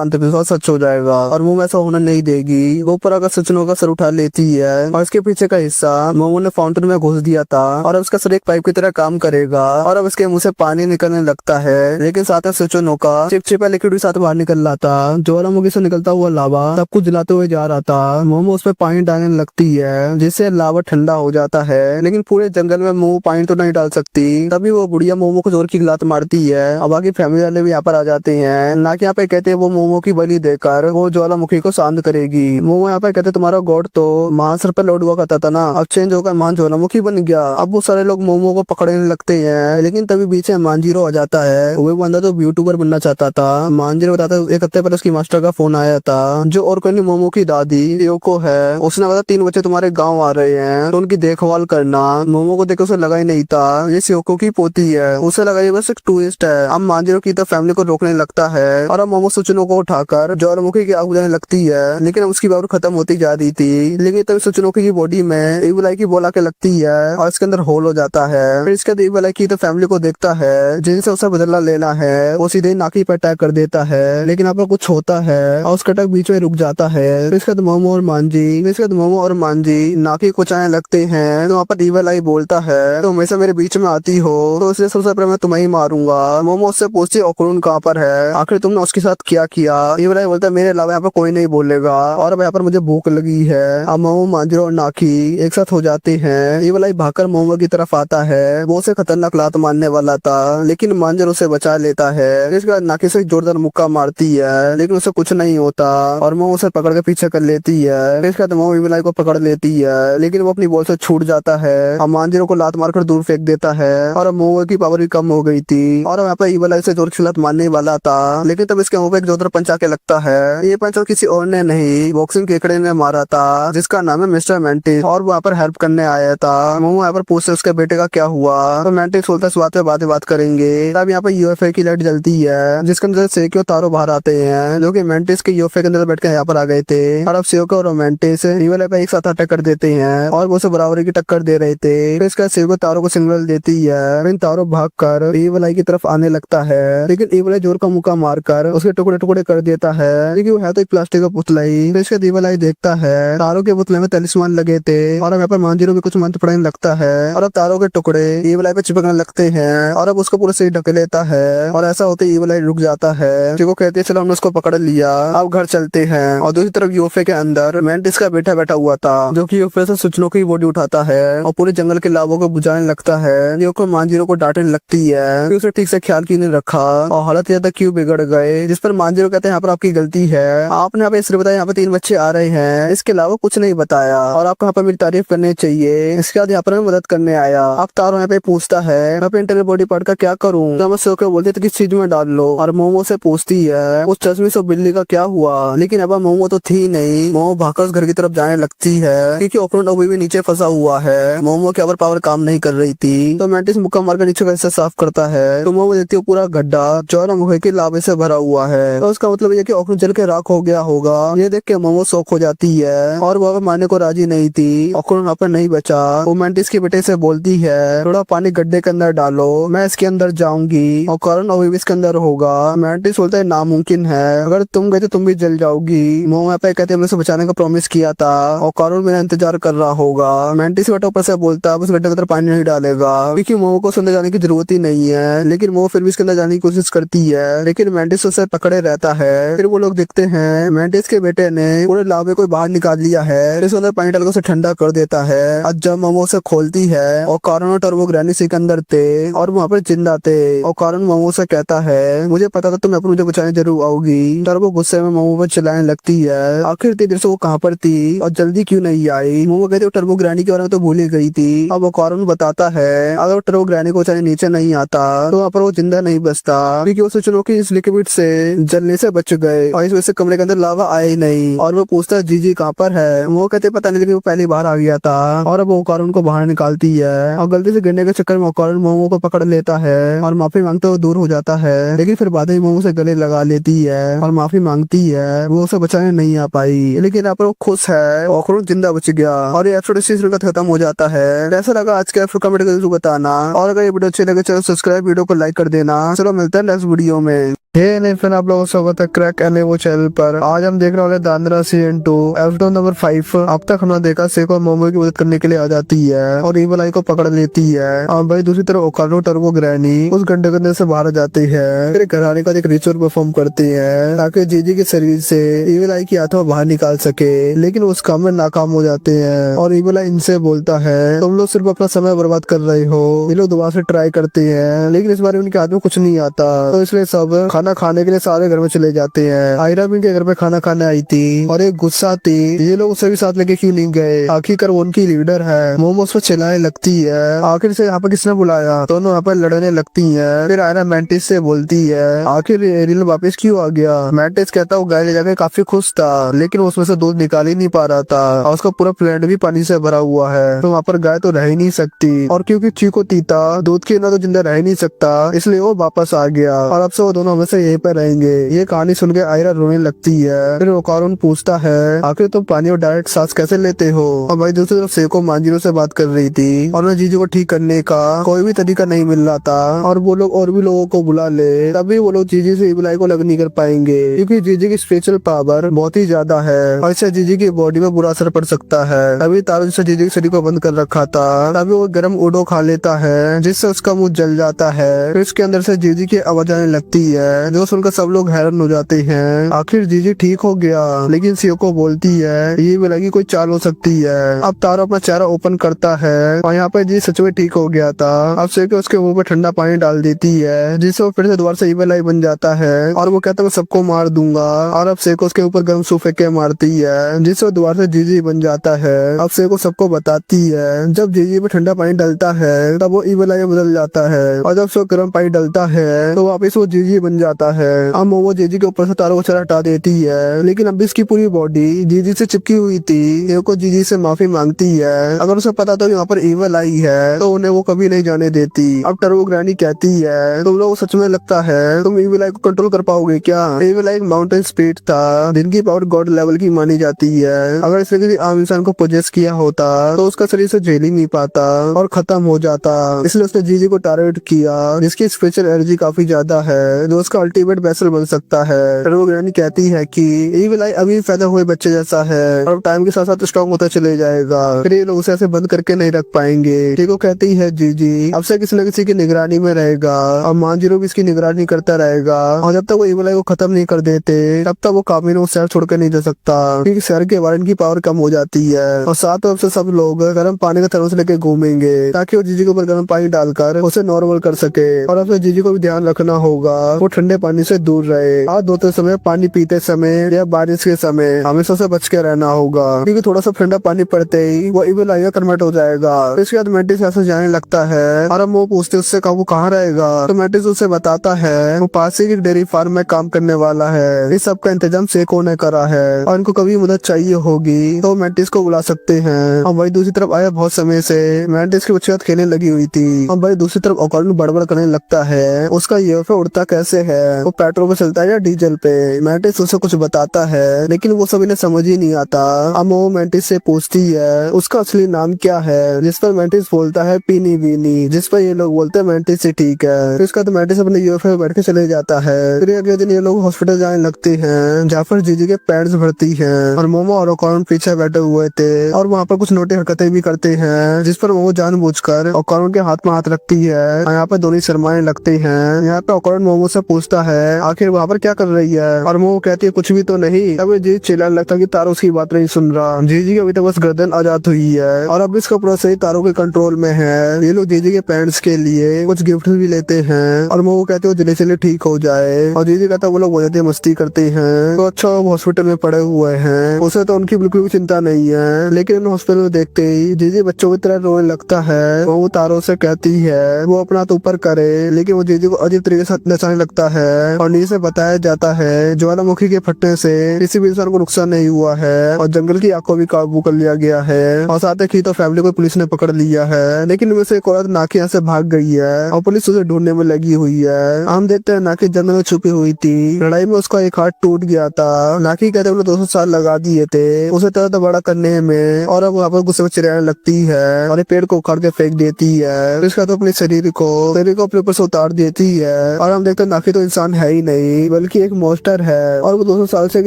अंधविश्वास सच हो जाएगा और मोमो ऐसा होना नहीं देगी। वो ऊपर आकर सुचुनो का सर उठा लेती है और इसके पीछे का हिस्सा मोमो ने फाउंटेन में घुस दिया था और अब उसका सर एक पाइप की तरह काम करेगा और अब उसके मुंह से पानी निकलने लगता है। लेकिन साथ में सुचुनो का चिपचिपा लिक्विड भी साथ बाहर निकल रहा था। ज्वालामुखी से निकलता हुआ लावा सब कुछ जलाते हुए जा रहा था। मोमो उसमें पानी डालने लगती है जिससे लावा ठंडा हो जाता है। लेकिन पूरे जंगल में मोमो पानी तो नहीं डाल सकती। तभी वो बुढ़िया मोमो को जोर की लात मारती है और बाकी फैमिली वाले भी यहाँ पर आ जाते हैं। ना कि यहाँ पे कहते हैं वो मोमो की बलि देकर वो ज्वालामुखी को शांत करेगी। मोमो यहाँ पे कहते तुम्हारा गॉड तो महान सर्पेंट लौट हुआ करता था ना, अब चेंज होकर महान ज्वालामुखी बन गया। अब वो सारे लोग मोमो को पकड़ने लगते हैं। लेकिन तभी बीच में मांजीरो आ जाता है। वो बंदा तो यूट्यूबर बनना चाहता था। मांजीरो बताता है एक हफ्ते पहले उसकी मास्टर का फोन आया था जो और कोई नहीं मोमो की दादी योको है। उसने बताया 3 बच्चे तुम्हारे गाँव आ रहे हैं तो उनकी देखभाल करना। मोमो को देख उसे लगा ही नहीं था ये योको की पोती है। उसे लगा ये बस एक टूरिस्ट है। अब मांजीरो की तो फैमिली को रोकने लगता है और अब मोमो सुचुनो को उठाकर ज्वालामुखी की आग बुझाने लगती है। लेकिन अब उसकी पावर खत्म होती जा रही थी। लेकिन तभी सुचुनोकी की बॉडी में इविल आई की बॉल आके लगती है और इसके अंदर होल हो जाता है। फिर इसके बाद इविल आई की तो फैमिली को देखता है जिनसे उसे बदला लेना है। वो सीधे नाकी पर अटैक कर देता है। लेकिन यहाँ पर कुछ होता है और उसका अटैक बीच में रुक जाता है। फिर इसके बाद मोमो और मांजी नाकी को चाहने लगते हैं। तो वहाँ पर इविल आई बोलता है तो हमेशा मेरे बीच में आती हो तो इसलिए सबसे पहले मैं तुम्हें ही मारूंगा। मोमो उससे पूछती ओकुरुन कहाँ पर है, आखिर तुमने उसके साथ क्या किया। इविल आई बोलता है मेरे अलावा यहाँ पर कोई नहीं बोलेगा और अब यहाँ पर मुझे भूख लगी है। अब मोमो मांजीरो और नाकी एक साथ हो जाते हैं। इविल आई भागकर मोमो की तरफ आता है। वो उसे खतरनाक लात मारने वाला था लेकिन मांजीरो उसे बचा लेता है। इसके बाद नाकी से जोरदार मुक्का मारती है लेकिन उसे कुछ नहीं होता और मोमो उसे पकड़ के पीछे कर लेती है। इसके बाद मोमो इविल आई को पकड़ लेती है लेकिन वो अपनी बॉल से छूट जाता है। अब मांजीरो को लात मारकर दूर फेंक देता है और अब मोमो की पावर भी कम हो गई थी और यहाँ पे इविल आई से जोर की लात मारने वाला था। लेकिन तब इसके मुंह पे एक जोरदार पंच आके लगता है। ये पंच और किसी और ने नहीं बॉक्सिंग केकड़े ने मारा था जिसका नाम है मिस्टर मेंटिस और वो यहाँ पर हेल्प करने आया था। मोमो यहाँ पर पूछते उसके बेटे का क्या हुआ तो मेंटिस बोलता है इस बात पे बात करेंगे। तब यहाँ पर यूएफए की लाइट जलती है जिसके अंदर सेक्यो तारो बाहर आते हैं जो कि मेंटिस के यूएफए के अंदर बैठ के यहाँ पर आ गए थे। और अब सेक्यो और मेंटिस इविल आई पे एक साथ अटैक कर देते हैं और वो उसे बराबरी की टक्कर दे रहे थे। फिर इसके बाद सेक्यो तारो को सिग्नल देती है। इन तारो भाग कर इविल आई की तरफ आने लगता है लेकिन इविल आई जोर का मुक्का मारकर उसके टुकड़े टुकड़े कर देता है लेकिन वो है तो एक प्लास्टिक का पुतला ही। फिर इसके इविल आई देखता है तारो के पुतले में तलिस्मान लगे थे और अब यहाँ पर मांजीरो भी कुछ मंत्र पढ़ने लगता है और अब तारो के टुकड़े इविल आई पे चिपकने लगते हैं और अब उसको पूरा शरीर ढक लेता है और ऐसा होते इविल आई रुक जाता है। जो कहते हैं चलो हमने उसको पकड़ लिया अब घर चलते हैं। और दूसरी तरफ यूएफए के अंदर मेंटिस का बेटा बैठा हुआ था जो कि यूएफए से सुचुनो की बॉडी उठाता है और पूरे जंगल के लावों को बुझाने लगता है। यूको मांजीरो को डांटने लगती है कि उसे ठीक से ख्याल क्यों नहीं रखा और हालत ज्यादा क्यों बिगड़ गए। जिस पर मांजीरो कहते हैं यहाँ पर आपकी गलती है, आपने यहाँ पे सिर्फ बताया यहाँ पे 3 बच्चे आ रहे हैं, इसके अलावा कुछ नहीं बताया और आपको यहाँ पर मेरी तारीफ करनी चाहिए। इसके बाद यहाँ पर मैं मदद करने आया। अब तारो यहाँ पे पूछता है मैं पे इंटरनल बॉडी पार्ट का क्या करूँ तो मैं सोके बोलते थे किस चीज में डाल लो और मोमो से पूछती है उस चश्मे से बिल्ली का क्या हुआ। लेकिन अब मोमो तो थी नहीं। मोमो भागकर उस घर की तरफ जाने लगती है क्योंकि ओपोनेंट अभी भी नीचे फंसा हुआ है। मोमो की पावर काम नहीं कर रही थी तो मेंटिस मुक्का मारकर नीचे का हिस्सा साफ करता है तो मोमो देखती है पूरा गड्ढा ज्वालामुखी के लावे से भरा हुआ है। तो उसका मतलब ये कि ओपोनेंट जल के राख हो गया होगा। ये देख के मोमो शौक हो जाती है और वो मारने को राजी नहीं थी। ओपोनेंट वहाँ पर नहीं बचा। वो मेंटिस के बेटे से बोलती है थोड़ा पानी गड्ढे के अंदर डालो, मैं इसके अंदर जाऊंगी और कारण अभी भी इसके अंदर होगा। मेंटिस बोलता है नामुमकिन है, अगर तुम गए तो तुम भी जल जाओगी। मोमो यहाँ पे कहते हैं उसे बचाने का प्रॉमिस किया था और कारण मेरा इंतजार कर रहा होगा। मेंटिस बेटा ऊपर से बोलता है उस गड्ढे के अंदर पानी नहीं डालेगा क्योंकि मोमो को उसके अंदर जाने की जरूरत ही नहीं है। लेकिन मोमो फिर भी इसके अंदर जाने की कोशिश करती है लेकिन मेंटिस उसे पकड़े रहता है। फिर वो लोग देखते हैं मेंटिस के बेटे ने पूरे लावे को बाहर निकाल लिया है, इसके अंदर पानी डालकर उसे ठंडा कर देता है। आज जब मोमो उसे खोलती है और कारण और टर्बो ग्रैनी के अंदर थे और वहाँ पर जिंदा थे और कारण मोमो से कहता है मुझे पता था तुम अपने मुझे बचाने जरूर आओगी। टर्बो गुस्से में मोमो पर चिल्लाने लगती है आखिर इतनी देर से वो कहाँ पर थी और जल्दी क्यों नहीं आई। मोमो कहते टर्बो ग्रैनी के बारे में तो भूल ही गई थी। अब वो कारण बताता है अगर टर्बो ग्रैनी को बचाने नीचे नहीं आता तो वहाँ पर वो जिंदा नहीं बचता क्योंकि वो सोचो कि इस लिक्विड से जलने से बच गए और इस वजह से कमरे के अंदर लावा आए ही नहीं। और वो पूछता है जीजी कहाँ पर है। वो कहते पता नहीं लेकिन वो पहले बाहर आ गया था और अब ओकारो उनको बाहर निकालती है और गलती से गिरने के चक्कर में ओकारो मोमो को पकड़ लेता है और माफी मांगते हुए दूर हो जाता है। लेकिन फिर बाद में मोमो से गले लगा लेती है और माफी मांगती है, वो उसे बचाने नहीं आ पाई। लेकिन यहाँ पर वो खुश है, ओकारो जिंदा बच गया और ये एपिसोड इसी के खत्म हो जाता है। कैसा लगा आज का एपिसोड कमेंट करके जरूर बताना और अगर ये वीडियो अच्छी लगे चलो सब्सक्राइब, वीडियो को लाइक कर देना। चलो मिलते हैं नेक्स्ट वीडियो में। नहीं फिर आप लोगों का स्वागत है क्रैक एंड वो चैनल पर। आज हम देखने वाले दांदरा सीजन 2 एपिसोड नंबर 5। अब तक हमने देखा सेको मोमो की मदद करने के लिए आ जाती है और इविल आई को पकड़ लेती है और भाई दूसरी तरफ ओकानो टर्बो ग्रैनी उस गड्ढे से बाहर आ जाती है। फिर घर आने का एक रिचुअल परफॉर्म करते हैं ताकि जीजी के शरीर से इविल आई की आत्मा बाहर निकाल सके, लेकिन उस काम में नाकाम हो जाते हैं और इविल आई इनसे बोलता है तुम लोग सिर्फ अपना समय बर्बाद कर रहे हो। ये लोग दोबारा से ट्राई करते हैं लेकिन इस बार उनके हाथ में कुछ नहीं आता, तो इसलिए सब खाना खाने के लिए सारे घर में चले जाते हैं। आयरा भी इनके घर पे खाना खाने आई थी और एक गुस्सा थी ये लोग उसे भी साथ लेके क्यों नहीं गए। आखिरकार वो उनकी लीडर है। मोमो उस पर चिल्लाने लगती है आखिर से यहाँ पर किसने बुलाया, दोनों यहाँ पर लड़ने लगती है। फिर आयरा मैंटिस से बोलती है आखिर एरियल वापस क्यों आ गया। मैंटिस कहता वो गाय ले जाकर काफी खुश था लेकिन उसमें से दूध निकाल ही नहीं पा रहा था और उसका पूरा प्लेट भी पानी से भरा हुआ है, तो वहाँ पर गाय तो रह ही नहीं सकती और क्योंकि चीको तीता दूध के बिना तो जिंदा रह ही नहीं सकता, इसलिए वो वापस आ गया और अब से वो दोनों हमेशा यहीं पर रहेंगे। ये कहानी सुन के आयरा रोने लगती है। फिर ओकारो पूछता है आखिर तुम पानी और डायरेक्ट सांस कैसे लेते हो। और भाई दूसरी तरफ सेको मांजिरो से बात कर रही थी और उन्हें जीजू को ठीक करने का कोई भी तरीका नहीं मिल रहा था और वो लोग और भी लोगों को बुला ले तभी वो लोग जीजी से इविल आई को अलग नहीं कर पाएंगे क्योंकि जीजी की स्पिरिचुअल पावर बहुत ही ज्यादा है और इससे जीजी की बॉडी में बुरा असर पड़ सकता है। तभी तारो जिससे जीजी के शरीर को बंद कर रखा था तभी वो गर्म उडो खा लेता है जिससे उसका मुंह जल जाता है। फिर इसके अंदर से जीजी की आवाज आने लगती है जो सुनकर सब लोग हैरान हो जाते हैं। आखिर जीजी ठीक हो गया, लेकिन सियोको बोलती है ये भी लगी कोई चाल हो सकती है। अब तारो अपना चेहरा ओपन करता है और यहाँ पर जी सच में ठीक हो गया था। अब सियोको उसके मुंह पे ठंडा पानी डाल देती है जिससे वो फिर से दोबारा से इविल आई बन जाता है और वो कहता है मैं सबको मार दूंगा और अब सियोको उसके ऊपर गर्म सूप फेंक के मारती है जिससे वो दोबारा से जीजी बन जाता है। अब सियोको सबको बताती है जब जीजी पे ठंडा पानी डलता है तब वो इविल आई बदल जाता है और जब सियोको गर्म पानी डलता है तो वापिस वो जीजी बन जाता है। अब मोमो जीजी के ऊपर से तारो को चेहरा हटा देती है लेकिन अब इसकी पूरी बॉडी जीजी से चिपकी हुई थी। सियोको जीजी से माफी मांगती है, अगर उसे पता था यहाँ पर इविल आई है तो उन्हें वो कभी नहीं जाने देती। अब टर्बो ग्रैनी कहती है तुम लोग सच में लगता है तुम इविल आई को कंट्रोल कर पाओगे क्या। इविल आई माउंटेन स्पिरिट था जिनकी पावर गॉड लेवल की मानी जाती है। अगर इसने किसी आम इंसान को पोजेस किया होता तो उसका शरीर से झेल ही नहीं पाता और खत्म हो जाता, इसलिए उसने जीजी को टारगेट किया जिसकी स्पेशल एनर्जी काफी ज्यादा है जो उसका अल्टीमेट बेसल बन सकता है। टर्बो ग्रैनी कहती है कि इविल आई अभी पैदा हुए बच्चे जैसा है और टाइम के साथ साथ स्ट्रॉन्ग होता चले जाएगा, फिर ये लोग उसे ऐसे बंद करके नहीं रख पाएंगे। ठीक कहती है जीजी अब से किसी न किसी की निगरानी में रहेगा और मांजिरो भी इसकी निगरानी करता रहेगा और जब तक वो इविल आई को खत्म नहीं कर देते तब तक वो कामिनो शहर छोड़ के नहीं जा सकता क्योंकि शहर के वारन की पावर कम हो जाती है और साथ तरफ से सब लोग गर्म पानी का थर्मोस लेके घूमेंगे ताकि वो जीजी के ऊपर गर्म पानी डालकर उसे नॉर्मल कर सके। और अब से जीजी को भी ध्यान रखना होगा वो ठंडे पानी से दूर रहे और धोते समय, पानी पीते समय या बारिश के समय हमेशा से बच के रहना होगा क्योंकि थोड़ा सा ठंडा पानी पड़ते ही वो इविल आई में कन्वर्ट हो जाएगा। इसके बाद मैटिस ऐसे जाने लगता है और अब वो पूछते उससे वो कहाँ रहेगा तो मैटिस उसे बताता है वो पास ही की डेयरी फार्म में काम करने वाला है। इस सब का इंतजाम सेको ने करा है और इनको कभी मदद चाहिए होगी तो मैटिस को बुला सकते हैं। और वही दूसरी तरफ आया बहुत समय से मैटिस की बच्ची खेलने लगी हुई थी और भाई दूसरी तरफ ओकानो बड़बड़ करने लगता है उसका यूएफओ उड़ता कैसे है, वो पेट्रोल पे चलता है या डीजल पे। मैटिस उसे कुछ बताता है लेकिन वो सब इन्हें समझ ही नहीं आता। अब वो मैटिस से पूछती है उसका असली नाम क्या है, जिस पर मैटिस बोलता है पीनी वीनी, जिस पर ये लोग बोलते हैं मैटिस से ठीक है। फिर उसका तो मैटिस अपने यूएफओ में बैठ के चले जाता है। फिर अगले दिन ये लोग हॉस्पिटल जाने लगते हैं जहाँ पर जीजी के पैंट्स भरती है और मोमो और ओकानो पीछे बैठे हुए थे और वहाँ पर कुछ नोटी हरकतें भी करते हैं जिस पर मोमो जानबूझकर ओकानो के हाथ में हाथ रखती है और यहाँ पे दोनों शर्माने लगते हैं। यहाँ पे ओकानो मोमो से पूछता है आखिर वहाँ पर क्या कर रही है और मोमो कहती है कुछ भी तो नहीं। तब जीजी चिल्लाने लगता है कि तारो उसकी बात नहीं सुन रहा। जीजी की अभी तक बस गर्दन आजाद हुई है और अब इसका पूरा सही तारो के कंट्रोल में है। ये लोग जीजी के पेरेंट्स के लिए कुछ गिफ्ट भी लेते हैं और मोमो कहते हैं जल्दी से ठीक हो जाए और जीजी कहता है वो लोग बहुत ज्यादा मस्ती करते हैं। तो अच्छा वो हॉस्पिटल में पड़े हुए हैं, उसे तो उनकी बिल्कुल भी चिंता नहीं है। लेकिन हॉस्पिटल में देखते ही जीजी बच्चों की तरह रोने लगता है। वो तारो से कहती है वो अपना तो ऊपर करे लेकिन वो जीजी को अजीब तरीके से नचाने लगता है और नीचे से बताया जाता है ज्वालामुखी के फटने से किसी भी इंसान को नुकसान नहीं हुआ है और जंगल की आग को भी काबू कर लिया गया है और साथ ही तो फैमिली को पुलिस ने पकड़ लिया है। लेकिन इनमें से एक औरत नाकी यहाँ से भाग गई है और पुलिस उसे ढूंढने में लगी हुई है। हम देखते हैं नाकी जंगल में छुपी हुई थी। लड़ाई में उसका एक हाथ टूट गया था। नाकी कहते हैं 200 साल लगा दिए थे उसे तरह बड़ा करने में और अब वहाँ पर गुस्से में चिल्लाने लगती है और एक पेड़ को उखाड़ के फेंक देती है। इसका तो अपने शरीर को अपने ऊपर से उतार देती है और हम देखते हैं नाकी तो इंसान है ही नहीं बल्कि एक मॉन्स्टर है और वो 200 साल से एक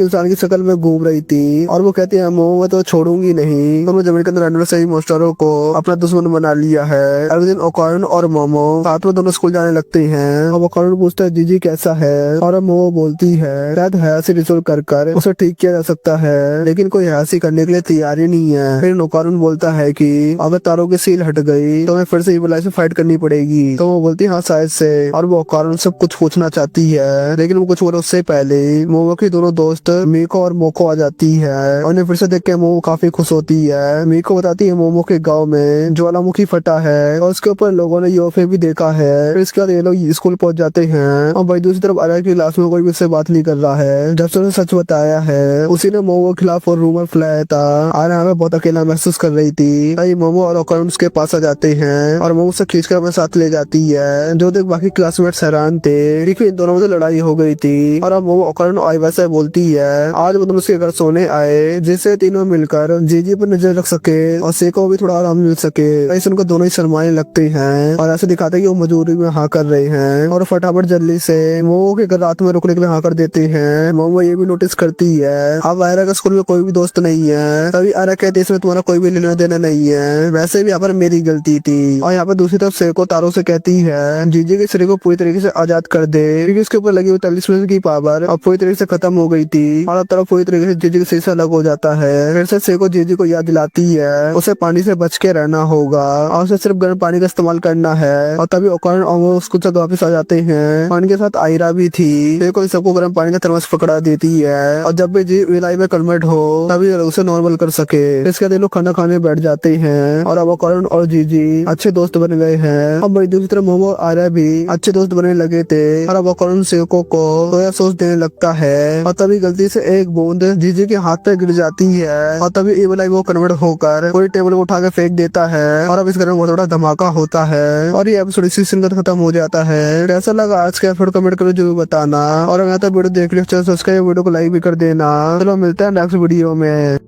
इंसान की शक्ल में घूम रही थी और वो कहती है मैं तो छोड़ूंगी नहीं। तो जमीन के अंदर रहने वाले सही मॉन्स्टरों को अपना दुश्मन बना लिया है। अगले दिन ओकायन और मोमो साथ में दोनों स्कूल जाने लगते हैं और ओकायन पूछता है जीजी कैसा है और मोमो बोलती है शायद हयासी रिचुअल कर उसे ठीक किया जा सकता है लेकिन कोई हयासी करने के लिए तैयार ही नहीं है। फिर ओकायन बोलता है कि अगर तारों की सील हट गई तो हमें फिर से इविल आई से फाइट करनी पड़ेगी। तो वो बोलती है हाँ शायद से और वो ओकायन सब कुछ पूछना चाहती है लेकिन वो कुछ बोले उससे पहले मोमो की दोनों दोस्त मीको और मोको आ जाती है और उन्हें फिर से देख के मोमो काफी खुश होती है। मीको बताती है मोमो के गांव में ज्वालामुखी फटा है और उसके ऊपर लोगों ने यूएफओ भी देखा है। फिर इसके बाद ये लोग स्कूल पहुंच जाते हैं और भाई दूसरी तरफ आर्या की क्लास में कोई भी उससे बात नहीं कर रहा है। जब से उन्हें सच बताया है उसी ने मोमो के खिलाफ और रूमर फैलाया था। आर्या हमें बहुत अकेला महसूस कर रही थी। ताई मोमो और ओकायन उसके पास आ जाते हैं और मोमो से खींचकर अपने साथ ले जाती है। जो देख बाकी क्लासमेट्स हैरान थे क्योंकि इन दोनों में तो लड़ाई हो गई थी और अब मोमो ओकायन और आइवा से बोलती है आज वो दोनों उसके घर सोने आए जिससे तीनों मिलकर जीजी पर नजर रख सके और सेको भी थोड़ा आराम मिल सके। ऐसे उनको दोनों ही शर्माने लगते हैं और ऐसे दिखाते हैं कि वो मजदूरी में हाँ कर रहे हैं और फटाफट जल्दी से मोमो के घर रात में रुकने के लिए हाँ कर देते हैं। मोमो ये भी नोटिस करती है अब आयरा का स्कूल में कोई भी दोस्त नहीं है। तभी आयरा कहती है इसमें तुम्हारा कोई भी लेना देना नहीं है वैसे भी यहाँ पर मेरी गलती थी। और यहाँ पर दूसरी तरफ सेको तारो से कहती है जीजी के शरीर को पूरी तरीके से आजाद कर दे क्योंकि उसके ऊपर लगी हुई तलिस्म की पावर अब पूरी तरीके से खत्म हो गई थी और अब तरफ पूरी तरीके से जीजी के शरीर से अलग हो जाता है। फिर से सेको जीजी को याद दिलाती है उसे पानी से बच के रहना होगा और उसे सिर्फ गर्म पानी का इस्तेमाल करना है और तभी ओकायन और वो स्कूल से वापस आ जाते हैं। पानी के साथ आयरा भी थी। सेको सबको गर्म पानी का थर्मस पकड़ा देती है और जब भी जी विलाई में कन्वर्ट हो तभी उसे नॉर्मल कर सके। इसके बाद लोग खाना खाने बैठ जाते हैं और अब ओकायन और जीजी अच्छे दोस्त बन गए हैं। अब वही दूसरी तरफ मोमो और आयरा भी अच्छे दोस्त बनने लगे थे और अब ओकायन सेको को सोया सॉस देने लगता है और तभी गलती से एक बूंद जीजी के हाथ पे गिर जाती है और तभी इविल आई वो कन्वर्ट होकर पूरी टेबल को उठा के फेंक देता है और अब इस घर में बहुत बड़ा धमाका होता है और ये एपिसोड इसी सीन का खत्म हो जाता है। कैसा लगा आज का एपिसोड कमेंट करके जरूर बताना और अगर तो वीडियो देख लियो चैनल सब्सक्राइब वीडियो को लाइक भी कर देना। चलो मिलते हैं नेक्स्ट वीडियो में।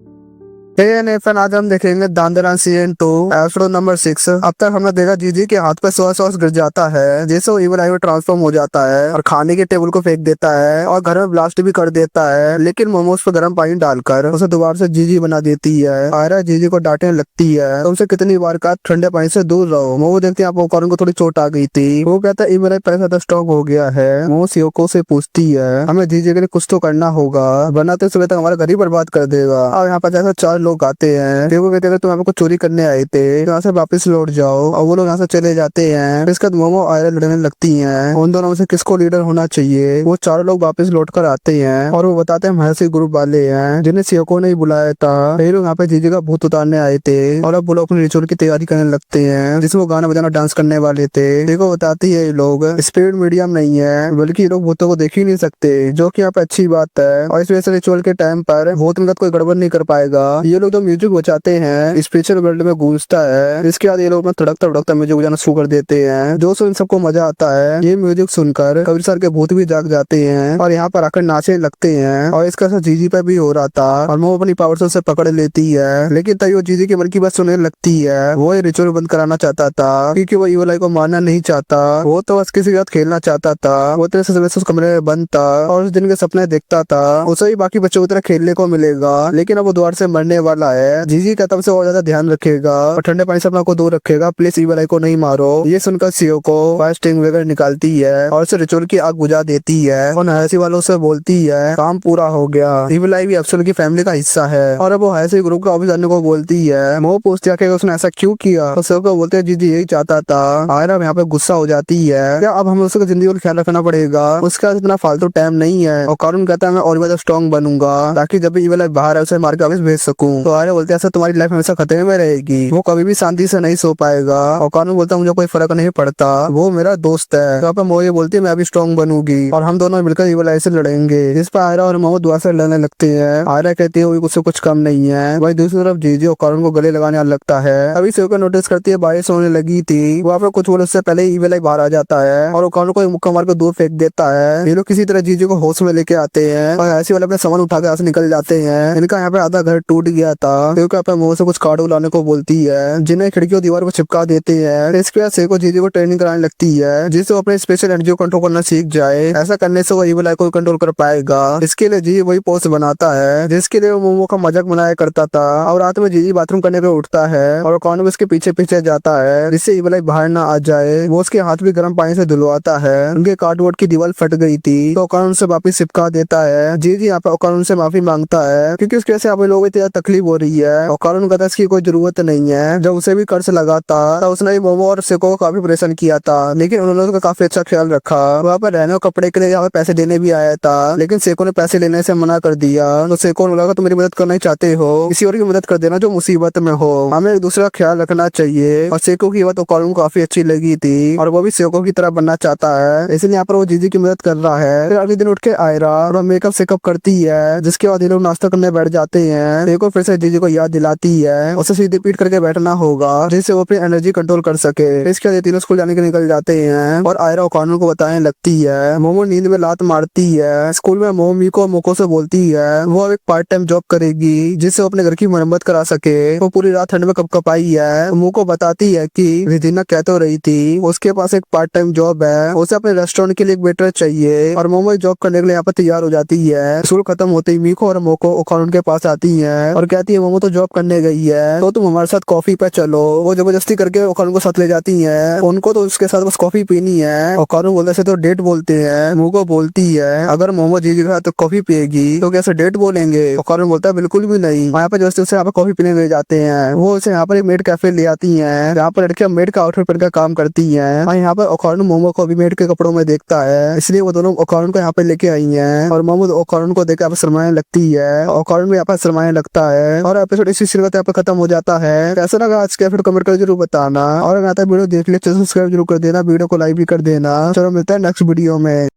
नेफन आज हम देखेंगे दांदरान सीजन 2 एपिसोड नंबर 6। अब तक हमने देखा जीजी के हाथ पे सोया सॉस गिर जाता है जैसे वो इविल आई में ट्रांसफॉर्म हो जाता है और खाने के टेबल को फेंक देता है और घर में ब्लास्ट भी कर देता है लेकिन मोमोज पे गर्म पानी डालकर उसे दोबारा से जीजी बना देती है। आयरा जीजी को डांटने लगती है तुमसे कितनी बार कहा ठंडे पानी से दूर रहो। मोमो देखते हैं आपको को थोड़ी चोट आ गई थी। वो कहता है इविल आई पैसा तो स्ट्रॉन्ग हो गया है। मोमो सियोको से पूछती है हमें जीजी के लिए कुछ तो करना होगा वरना तो सुबह तक हमारा घर ही बर्बाद कर देगा। और यहाँ पर जैसे 4 लोग आते हैं वो कहते हैं तुम यहाँ पे कुछ चोरी करने आए थे तो यहाँ से वापस लौट जाओ और वो लोग यहाँ से चले जाते हैं। इसके बाद मोमो आयरा लड़ने लगती हैं उन दोनों में से किसको लीडर होना चाहिए। वो चारों लोग वापस लौट कर आते हैं और वो बताते हैं महर्षि ग्रुप वाले हैं जिन्हें सियोको ने बुलाया था। ये लोग यहाँ पे जीजी का भूत उतारने आए थे और अब वो लोग अपने रिचुअल की तैयारी करने लगते हैं जिसमें वो गाना बजाना डांस करने वाले थे। देखो बताती है ये लोग स्पिरिट मीडियम नहीं है बल्कि ये लोग भूतों को देख ही नहीं सकते जो की यहाँ पे अच्छी बात है और इस वजह से रिचुअल के टाइम पर भूत मिलत कोई गड़बड़ नहीं कर पाएगा। ये लोग तो म्यूजिक बचाते हैं स्पिरिचुअल वर्ल्ड में गूंजता है। इसके बाद ये लोग तड़कता भड़कता म्यूजिक बजाना शुरू कर देते हैं जो सुन सबको मजा आता है। ये म्यूजिक सुनकर कबीर सर के भूत भी जाग जाते हैं और यहाँ पर आकर नाचने लगते हैं और इसका असर जीजी पे भी हो रहा था और वो अपनी पावर से उसे पकड़ लेती है लेकिन तभी वो जीजी के मन की बात सुनने लगती है। वो ये रिचुअल बंद कराना चाहता था क्योंकि वो इविल आई को मारना नहीं चाहता। वो तो बस किसी के साथ खेलना चाहता था। वो तरह से उस कमरे में बंद था और उस दिन के सपने देखता था उसे ही बाकी बच्चों की तरह खेलने को मिलेगा लेकिन अब वो द्वार से मरने वाला है। जीजी का तब से और ज्यादा ध्यान रखेगा और ठंडे पानी से अपना को दूर रखेगा। प्लीज इविल आई को नहीं मारो। ये सुनकर सीओ को फास्टिंग वगैरह निकालती है और उसे रिचुअल की आग बुझा देती है और हयासी वालों से बोलती है काम पूरा हो गया। इविल आई भी एब्सोल्यूट की फैमिली का हिस्सा है और अब वो हयासी ग्रुप का ऑफिस आने को बोलती है। वो पूछती है कि उसने ऐसा क्यों किया तो सीओ को बोलते हैं जीजी यही चाहता था। आयरा यहाँ पे गुस्सा हो जाती है क्या अब हमें उसकी जिंदगी का ख्याल रखना पड़ेगा उसका इतना फालतू टाइम नहीं है और कारून कहता है मैं और ज्यादा स्ट्रॉन्ग बनूंगा ताकि जब भी इविल आई बाहर है उसे मार के वापस भेज सकूं। तो आर्य बोलते हैं ऐसा तुम्हारी लाइफ हमेशा खतरे में रहेगी, वो कभी भी शांति से नहीं सो पाएगा। और कानून बोलता है मुझे कोई फर्क नहीं पड़ता, वो मेरा दोस्त है। तो मोमो ये बोलती है मैं भी स्ट्रॉन्ग बनूंगी और हम दोनों मिलकर इविल आई से लड़ेंगे। जिस पर आयरा और मोमो दुआ से लड़ने लगते हैं। आयरा कहती है वो उससे कुछ कम नहीं है। वही दूसरी तरफ जीजी और कानून को गले लगाने लगता है। अभी सेको नोटिस करती है बारिश होने लगी थी, वहाँ पे कुछ बोले उससे पहले ही इविल आई बाहर आ जाता है और वो कानून को एक मुक्का मार कर दूर फेंक देता है। ये लोग किसी तरह जीजी को होश में लेके आते हैं और ऐसे वाले अपने सामान उठा के यहाँ से निकल जाते हैं। इनका यहाँ पे आधा घर टूट गया था क्योंकि यहाँ पे मोमो से कुछ कार्ड लाने को बोलती है, जिन्हें खिड़कियों दीवार को चिपका देते हैं। इसके बाद सेको जीजी को ट्रेनिंग कराने लगती है जिससे वो अपने स्पेशल एनर्जी को कंट्रोल करना सीख जाए। ऐसा करने से वो इविल आई को कंट्रोल कर पाएगा। इसके लिए जीजी वही पोस्ट बनाता है जिसके लिए वो मोमो का मजाक बनाया करता था। और रात में जीजी बाथरूम करने पे उठता है और कानून उसके पीछे पीछे जाता है जिससे इविल आई बाहर ना आ जाए। वो उसके हाथ भी गर्म पानी से धुलवाता है। उनके कार्डबोर्ड की दीवार फट गई थी तो कानून से वापिस चिपका देता है। जीजी यहाँ पे कानून से माफी मांगता है क्योंकि उसकी वजह से आप लोगों को इतनी तकलीफ हो रही है और कानून कहता है इसकी कोई जरूरत नहीं है। जब उसे भी कर्ज लगा था तो उसने मोमो और सेको को काफी परेशान किया था, लेकिन उन्होंने उसका काफी अच्छा ख्याल रखा। वहाँ पर रहने और कपड़े के लिए यहाँ पे पैसे देने भी आया था, लेकिन सेको ने पैसे लेने से मना कर दिया। तो सेको ने लगा तुम मेरी मदद करना ही चाहते हो, किसी और की मदद कर देना जो मुसीबत में हो, हमें एक दूसरे का ख्याल रखना चाहिए। और सेको की बात तो कानून को काफी अच्छी लगी थी और वो भी सेको की तरह बनना चाहता है, इसलिए यहाँ पर वो जीजी की मदद कर रहा है। फिर अगले दिन उठ के आयरा और मेकअप सेकअप करती है, जिसके बाद ये लोग नाश्ता करने बैठ जाते हैं। सेको फिर से जीजी को याद दिलाती है उसे सीधे पीट करके बैठना होगा जिससे वो अपनी एनर्जी कंट्रोल कर सके। इसके बाद तीनों स्कूल जाने के निकल जाते हैं और आयरा और कानून को बताने लगती है। मोमो नींद में लात मारती है। स्कूल में मोमो मीको मोको से बोलती है वो एक पार्ट टाइम जॉब करेगी जिससे वो अपने घर की मरम्मत करा सके। वो पूरी रात ठंड में कपकपाई है। मोको बताती है कि रिदिना कह तो रही थी उसके पास एक पार्ट टाइम जॉब है, उसे अपने रेस्टोरेंट के लिए एक वेटर चाहिए और मोमो जॉब करने के लिए यहाँ पर तैयार हो जाती है। स्कूल खत्म होते ही मीको और मोको कानून के पास आती है और कहती है मोमो तो जॉब करने गई है तो तुम हमारे साथ कॉफी पे चलो। वो जबरदस्ती करके कानून को साथ ले जाती है। उनको तो उसके साथ बस कॉफी पीनी है और कानून बोलने से तो डेट बोलते हैं। मोको बोलती है अगर मोमो जीतेगा तो कॉफी पिएगी, तो कैसे डेट बोलेंगे? और कानून बोलता है बिल्कुल भी नहीं। यहाँ पे जबरदस्ती उसे यहाँ पे कॉफी पीने ले जाते हैं। वो उसे यहाँ पर एक मेड कैफे ले आती है जहाँ पर लड़कियां मेड का आउटफिट पहनकर काम करती है और यहाँ पर ओकारुन मोमो को भी मेड के कपड़ों में देखता है, इसलिए वो दोनों ओकारुन को यहाँ पे लेके आई हैं और मोमो ओकारुन को देख यहाँ पे शर्माने लगती है। ओकारुन भी यहाँ पे शर्माने लगता है और एपिसोड इसी सीन यहाँ पे खत्म हो जाता है। कैसा लगा आज का एपिसोड कमेंट कर जरूर बताना और अगर आता है वीडियो देख लिया सब्सक्राइब जरूर कर देना, वीडियो को लाइक भी कर देना। चलो मिलता है नेक्स्ट वीडियो में।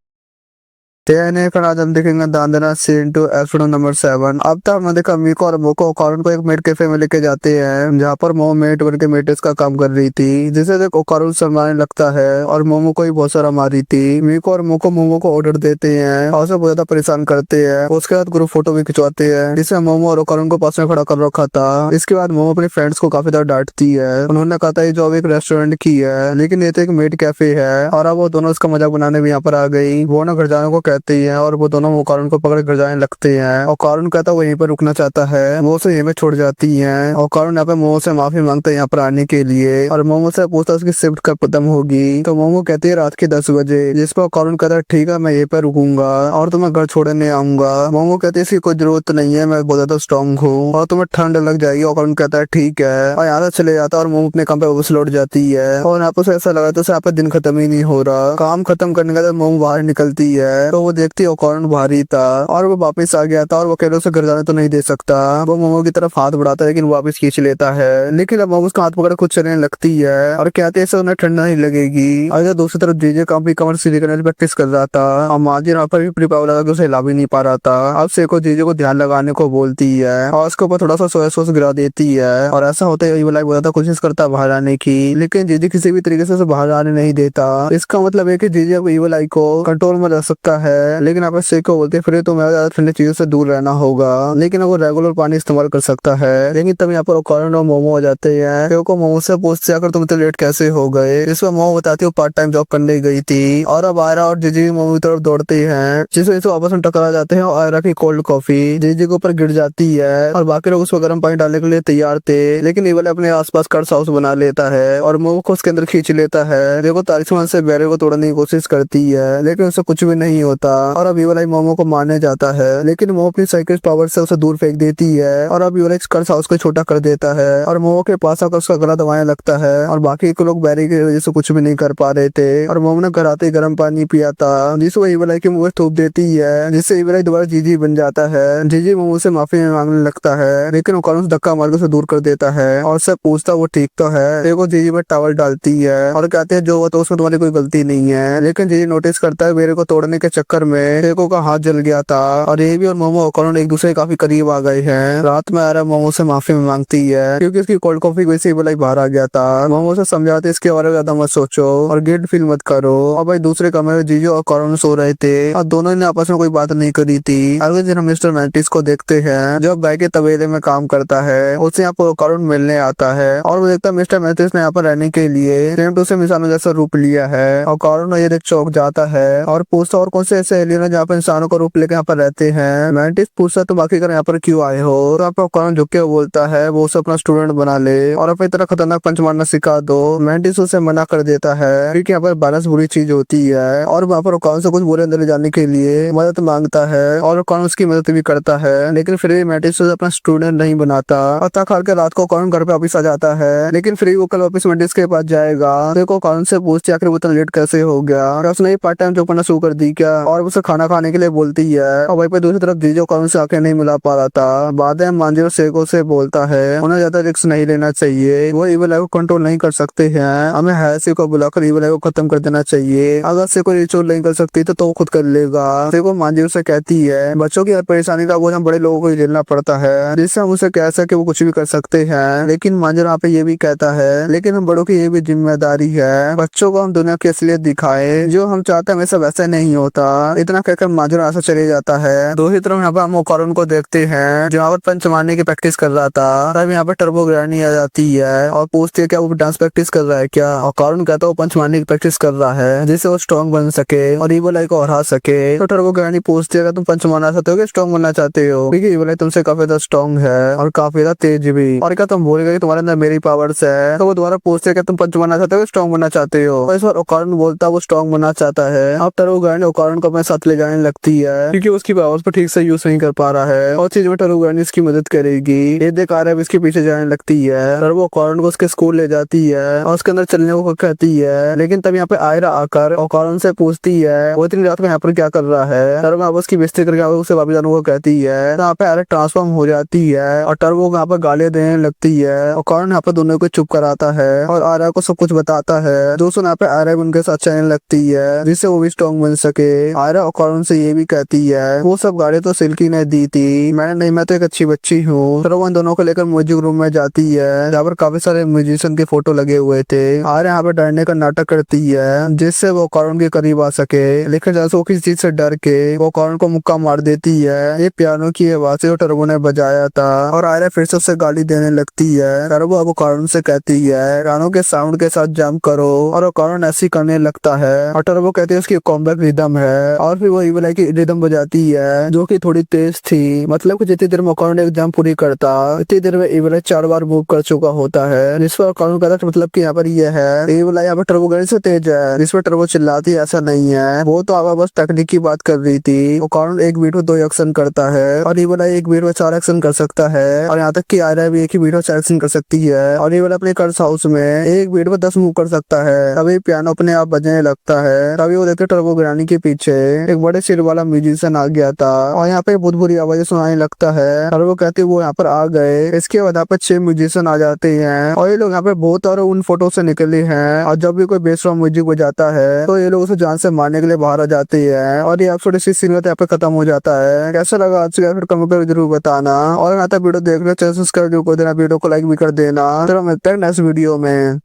आज हम देखेंगे दांदना सीन 2 एपिसोड नंबर 7। अब तक हमने देखा मीको और मोको ओकारुन को एक मेड कैफे में लेके जाते हैं जहाँ पर मोमो मेड बन के मेटेस का काम कर रही थी, जिसे देख ओकारुन शर्माने लगता है और मोमो को ही बहुत सारा मारी थी। मीको और मोको मोमो को ऑर्डर देते हैं और उसे बहुत ज्यादा परेशान करते हैं। उसके बाद ग्रुप फोटो भी खिंचवाते हैं जिसे मोमो और ओकारुन को पास में खड़ा कर रखा था। इसके बाद मोमो अपने फ्रेंड्स को काफी ज्यादा डांटती है। उन्होंने कहा था ये जॉब एक रेस्टोरेंट की है लेकिन ये तो एक मेड कैफे है और अब वो दोनों उसका मजाक बनाने भी यहाँ पर आ गई। वो ना घर जाने को कहती है और वो दोनों ओकारुन को पकड़ घर जाने लगते हैं। ओकारुन कहता है वो यहीं पर रुकना चाहता है, वो उसे यहीं पे छोड़ जाती है। ओकारुन यहाँ पे मोमो से माफी मांगता है यहाँ पर आने के लिए और मोमो से पूछता है उसकी शिफ्ट कब खत्म होगी, तो मोमो कहती है रात के 10 बजे, जिस पर ओकारुन कहता है ठीक है मैं यहीं पर रुकूंगा और तुम्हें घर छोड़ने आऊंगा। मोमो कहती है इसकी कोई जरूरत नहीं है, मैं बहुत ज्यादा स्ट्रॉन्ग हूँ और तुम्हें ठंड लग जाएगी। ओकारुन कहता है ठीक है और यहाँ से चले जाता है और मोमो अपने काम पे वापस लौट जाती है और यहाँ पर ऐसा लगा तो यहाँ पर दिन खत्म ही नहीं हो रहा। काम खत्म करने के बाद मोमो बाहर निकलती है तो वो देखती है ओकारुन भारी था और वो वापस आ गया था और वो अकेले से घर जाने तो नहीं दे सकता। वो मोमो की तरफ हाथ बढ़ाता है लेकिन वापस खींच लेता है, लेकिन अब मोमो उसका हाथ पकड़ खुद चलने लगती है और कहते हैं उन्हें ठंडा नहीं लगेगी। और दूसरी तरफ जीजे काफी कमर सीधी करने की प्रैक्टिस कर रहा था और माजी यहाँ पर भी प्रिपेयर लगा के उसे हिला भी नहीं पा रहा था। अब सेको जीजे को ध्यान लगाने को बोलती है और उसके ऊपर थोड़ा सा सोया सॉस गिरा देती है और ऐसा होता है इविल आई बहुत कोशिश करता है बाहर आने की, लेकिन जीजे किसी भी तरीके से उसे बाहर आने नहीं देता। इसका मतलब है कि जीजे इविल आई को कंट्रोल में रख सकता है, लेकिन आप सेको बोलते फिर तो मैं ज्यादा ठंडी चीजों से दूर रहना होगा, लेकिन वो रेगुलर पानी इस्तेमाल कर सकता है। लेकिन तब यहाँ पर ओकारुन और मोमो हो जाते हैं। सेको मोमो से पूछते आकर तुम इतने लेट कैसे हो गए, इस पर मोमो बताती है पार्ट टाइम जॉब करने गई थी और अब आयरा और जीजी मोमो की तरफ दौड़ते हैं जिससे इसे आपस में टकरा जाते हैं और आयरा की कोल्ड कॉफी जीजी के ऊपर गिर जाती है और बाकी लोग उसमें गर्म पानी डालने के लिए तैयार थे, लेकिन इविल अपने आसपास कर्स हाउस बना लेता है और मोमो को उसके अंदर खींच लेता है। देखो तालिस्मान से बैरियर को तोड़ने की कोशिश करती है लेकिन उससे कुछ भी नहीं होता। था और अब ईवल आई मोमो को मारने जाता है, लेकिन मोमो अपनी साइकिल पावर से उसे दूर फेंक देती है और अब ईवल आई कर्स हाउस को छोटा कर देता है और मोमो के पास आकर उसका गला दबाने लगता है और बाकी के लोग बैरी की वजह से कुछ भी नहीं कर पा रहे थे और मोमो ने घर आते ही गर्म पानी पिया था जिसे वो ईवल आई के मुंह में थूक देती है, जिससे ईवल आई दोबारा जीजी बन जाता है। जीजी मोमो से माफी मांगने लगता है, लेकिन वो कानून से धक्का मार के उसे दूर कर देता है और उससे पूछता वो ठीक तो है। देखो जीजी पर टावल डालती है और कहते हैं जो वो तो उसमें तुम्हारी कोई गलती नहीं है, लेकिन जीजी नोटिस करता है मेरे को तोड़ने के चक्कर में टेको का हाथ जल गया था और ये भी और मोमो ओकानो एक दूसरे के काफी करीब आ गए हैं। रात में आरा मोमो से माफी मांगती है क्योंकि उसकी कोल्ड कॉफी की वजह से ईवल आई बाहर आ गया था। मोमो से समझाते इसके बारे में ज्यादा मत सोचो और गिल्ट फील मत करो। और भाई दूसरे कमरे में जीजो और ओकानो सो रहे थे और दोनों ने आपस में कोई बात नहीं करी थी। अगले दिन हम मिस्टर मैंटिस को देखते हैं जो बाइक के तबेले में काम करता है। उसे यहाँ पर ओकानो मिलने आता है और वो देखता है मिस्टर मैंटिस ने यहाँ पर रहने के लिए सेम टू सेम इंसानों जैसा रूप लिया है। ओकानो ये देख चौंक जाता है और पूछता और कौन से ऐसे एलियन है जहाँ पर इंसानों का रूप लेकर यहाँ पर रहते हैं। मैंटिस पूछता तुम आखिरकार यहाँ पर क्यों आए हो, तो यहाँ पर ओकानो झुक के बोलता है वो उसे अपना स्टूडेंट बना ले और अपनी तरह खतरनाक पंच मारना सिखा दो। मैंटिस उसे मना कर देता है क्योंकि यहाँ पर बैलेंस बुरी चीज होती है और वहाँ पर ओकानो से कुछ बुरे अंदर ले जाने के लिए मदद मांगता है और ओकानो उसकी मदद भी करता है, लेकिन फिर भी मैंटिस उसे अपना स्टूडेंट नहीं बनाता। और खा के रात को ओकानो घर पे वापिस आ जाता है, लेकिन फिर वो कल वापिस मैंटिस के पास जाएगा तो ओकानो से पूछती आखिर वो इतना लेट कैसे हो गया और उसने पार्ट टाइम जॉब करना शुरू कर दी क्या, और उसे खाना खाने के लिए बोलती है। और वहीं पे दूसरी तरफ जीजो ओकानो से आंखें नहीं मिला पा रहा था। बाद में मांजिरो सेको से बोलता है उन्हें ज्यादा रिस्क नहीं लेना चाहिए, वो ईवल आई को कंट्रोल नहीं कर सकते हैं, हमें हैसी को बुलाकर ईवल आई को खत्म कर देना चाहिए। अगर से कोई रिचुअल नहीं कर सकती तो वो खुद कर लेगा। सेको मांजिरो से कहती है बच्चों की हर परेशानी का बोझ हम बड़े लोगों को ही झेलना पड़ता है, जिससे हम उसे कह सके वो कुछ भी कर सकते हैं। लेकिन मांजिरो यहाँ पे ये भी कहता है लेकिन हम बड़ों की ये भी जिम्मेदारी है बच्चों को हम दुनिया की असलियत दिखाए, जो हम चाहते हैं वैसा वैसा नहीं होता। इतना कहकर मांजिरो ऐसा चले जाता है। दूसरी तरफ यहाँ पर हम ओकानो को देखते हैं जो यहाँ पर पंच मारने की प्रैक्टिस कर रहा था। तब यहाँ पर टर्बो ग्रैनी आ जाती है और पूछती है क्या वो डांस प्रैक्टिस कर रहा है क्या। ओकानो कहता है वो पंच मारने की प्रैक्टिस कर रहा है जिससे वो स्ट्रॉन्ग बन सके और ईवल आई को हरा सके। तो टर्बो ग्रैनी पूछती है क्या तुम पंच मारना चाहते हो कि स्ट्रॉन्ग बनना चाहते हो, क्योंकि ईवल आई तुमसे काफी ज्यादा स्ट्रॉन्ग है और काफी ज्यादा तेज भी, और क्या तुम भूल गए तुम्हारे अंदर मेरी पावर्स है। तो वो दोबारा पूछते है क्या तुम पंच मारना चाहते हो स्ट्रॉन्ग बनना चाहते हो। तो इस बार ओकानो बोलता है वो स्ट्रॉन्ग बनना चाहता है। अब टर्बो ग्रैनी ओकानो को अपने साथ ले जाने लगती है क्योंकि उसकी पावर्स को ठीक से यूज नहीं कर पा रहा है और चीज में टर्बो ग्रैनी इसकी मदद करेगी। ये देख आरएफ इसके पीछे जाने लगती है और वो ओकानो को उसके स्कूल ले जाती है और उसके अंदर चलने को कहती है। लेकिन तब यहाँ पे आयरा आकर ओकानो से पूछती है वो इतनी रात में यहाँ पर क्या कर रहा है। टर्बो अब उसकी बेइज्जती करके उसे वापस जाने को कहती है। यहाँ पे आयरा ट्रांसफॉर्म हो जाती है और टर्बो यहाँ पर गालियां देने लगती है। ओकानो यहाँ पर दोनों को चुप कराता है और आयरा को सब कुछ बताता है। दोस्तों यहाँ पे आयरा उनके साथ चलने लगती है जिससे वो भी स्ट्रॉन्ग बन सके। आयरा ओकानो से ये भी कहती है वो सब गाड़ी तो सिल्की ने दी थी, मैंने नहीं, मैं तो एक अच्छी बच्ची हूँ। फिर वो दोनों को लेकर म्यूजिक रूम में जाती है जहाँ पर काफी सारे म्यूजिशियन के फोटो लगे हुए थे। आयरा यहाँ पे डरने का नाटक करती है जिससे वो ओकानो के करीब आ सके, लेकिन जैसे वो किसी चीज से डर के वो ओकानो को मुक्का मार देती है। ये पियानो की आवाज जो टर्बो ने बजाया था और आयरा फिर से उससे गाली देने लगती है। टर्बो अब ओकानो से कहती है गानों के साउंड के साथ जंप करो और ओकानो ऐसी करने लगता है और टर्बो कहती है उसकी कॉम्बैक रिदम है और फिर वो ईवल आई की रिदम बजाती है जो कि थोड़ी तेज थी, मतलब कि जितनी देर में ओकानो ने एक जंप पूरी करता इतनी देर में ईवल आई 4 बार मूव कर चुका होता है। जिस पर ओकानो कहता है मतलब कि यहाँ पर ये है ईवल आई यहाँ पर टर्बो ग्रैनी से तेज है, जिस पर टर्बो चिल्लाती है ऐसा नहीं है, वो तो आप बस तकनीक की बात कर रही थी। ओकानो एक बीट में 2 एक्शन करता है और ईवल आई एक बीट में 4 एक्शन कर सकता है और यहाँ तक कि आयरा भी एक ही बीट में 4 एक्शन कर सकती है और ईवल अपने कर्स हाउस में एक बीट में 10 मूव कर सकता है। तभी पियानो अपने आप बजने लगता है। तभी वो देखते टर्बो ग्रैनी के पीछे एक बड़े सिर वाला म्यूजिशियन आ गया था और यहाँ पे बहुत बुरी आवाजें सुनाने लगता है और वो कहते वो यहाँ पर आ गए। इसके बाद यहाँ पे 6 म्यूजिशियन आ जाते हैं और ये लोग यहाँ पे बहुत और उन फोटो से निकले हैं और जब भी कोई बेसुरा म्यूजिक बजाता है तो ये लोग उसे जान से मारने के लिए बाहर आ जाते हैं और ये एपिसोड इसी सीन में यहाँ पे खत्म हो जाता है। कैसा लगा आज का फिर कमेंट पर जरूर बताना और यहाँ तक वीडियो देख लो चैनल सब्सक्राइब कर देना, वीडियो को लाइक भी कर देना। चलो मिलते हैं नेक्स्ट वीडियो में।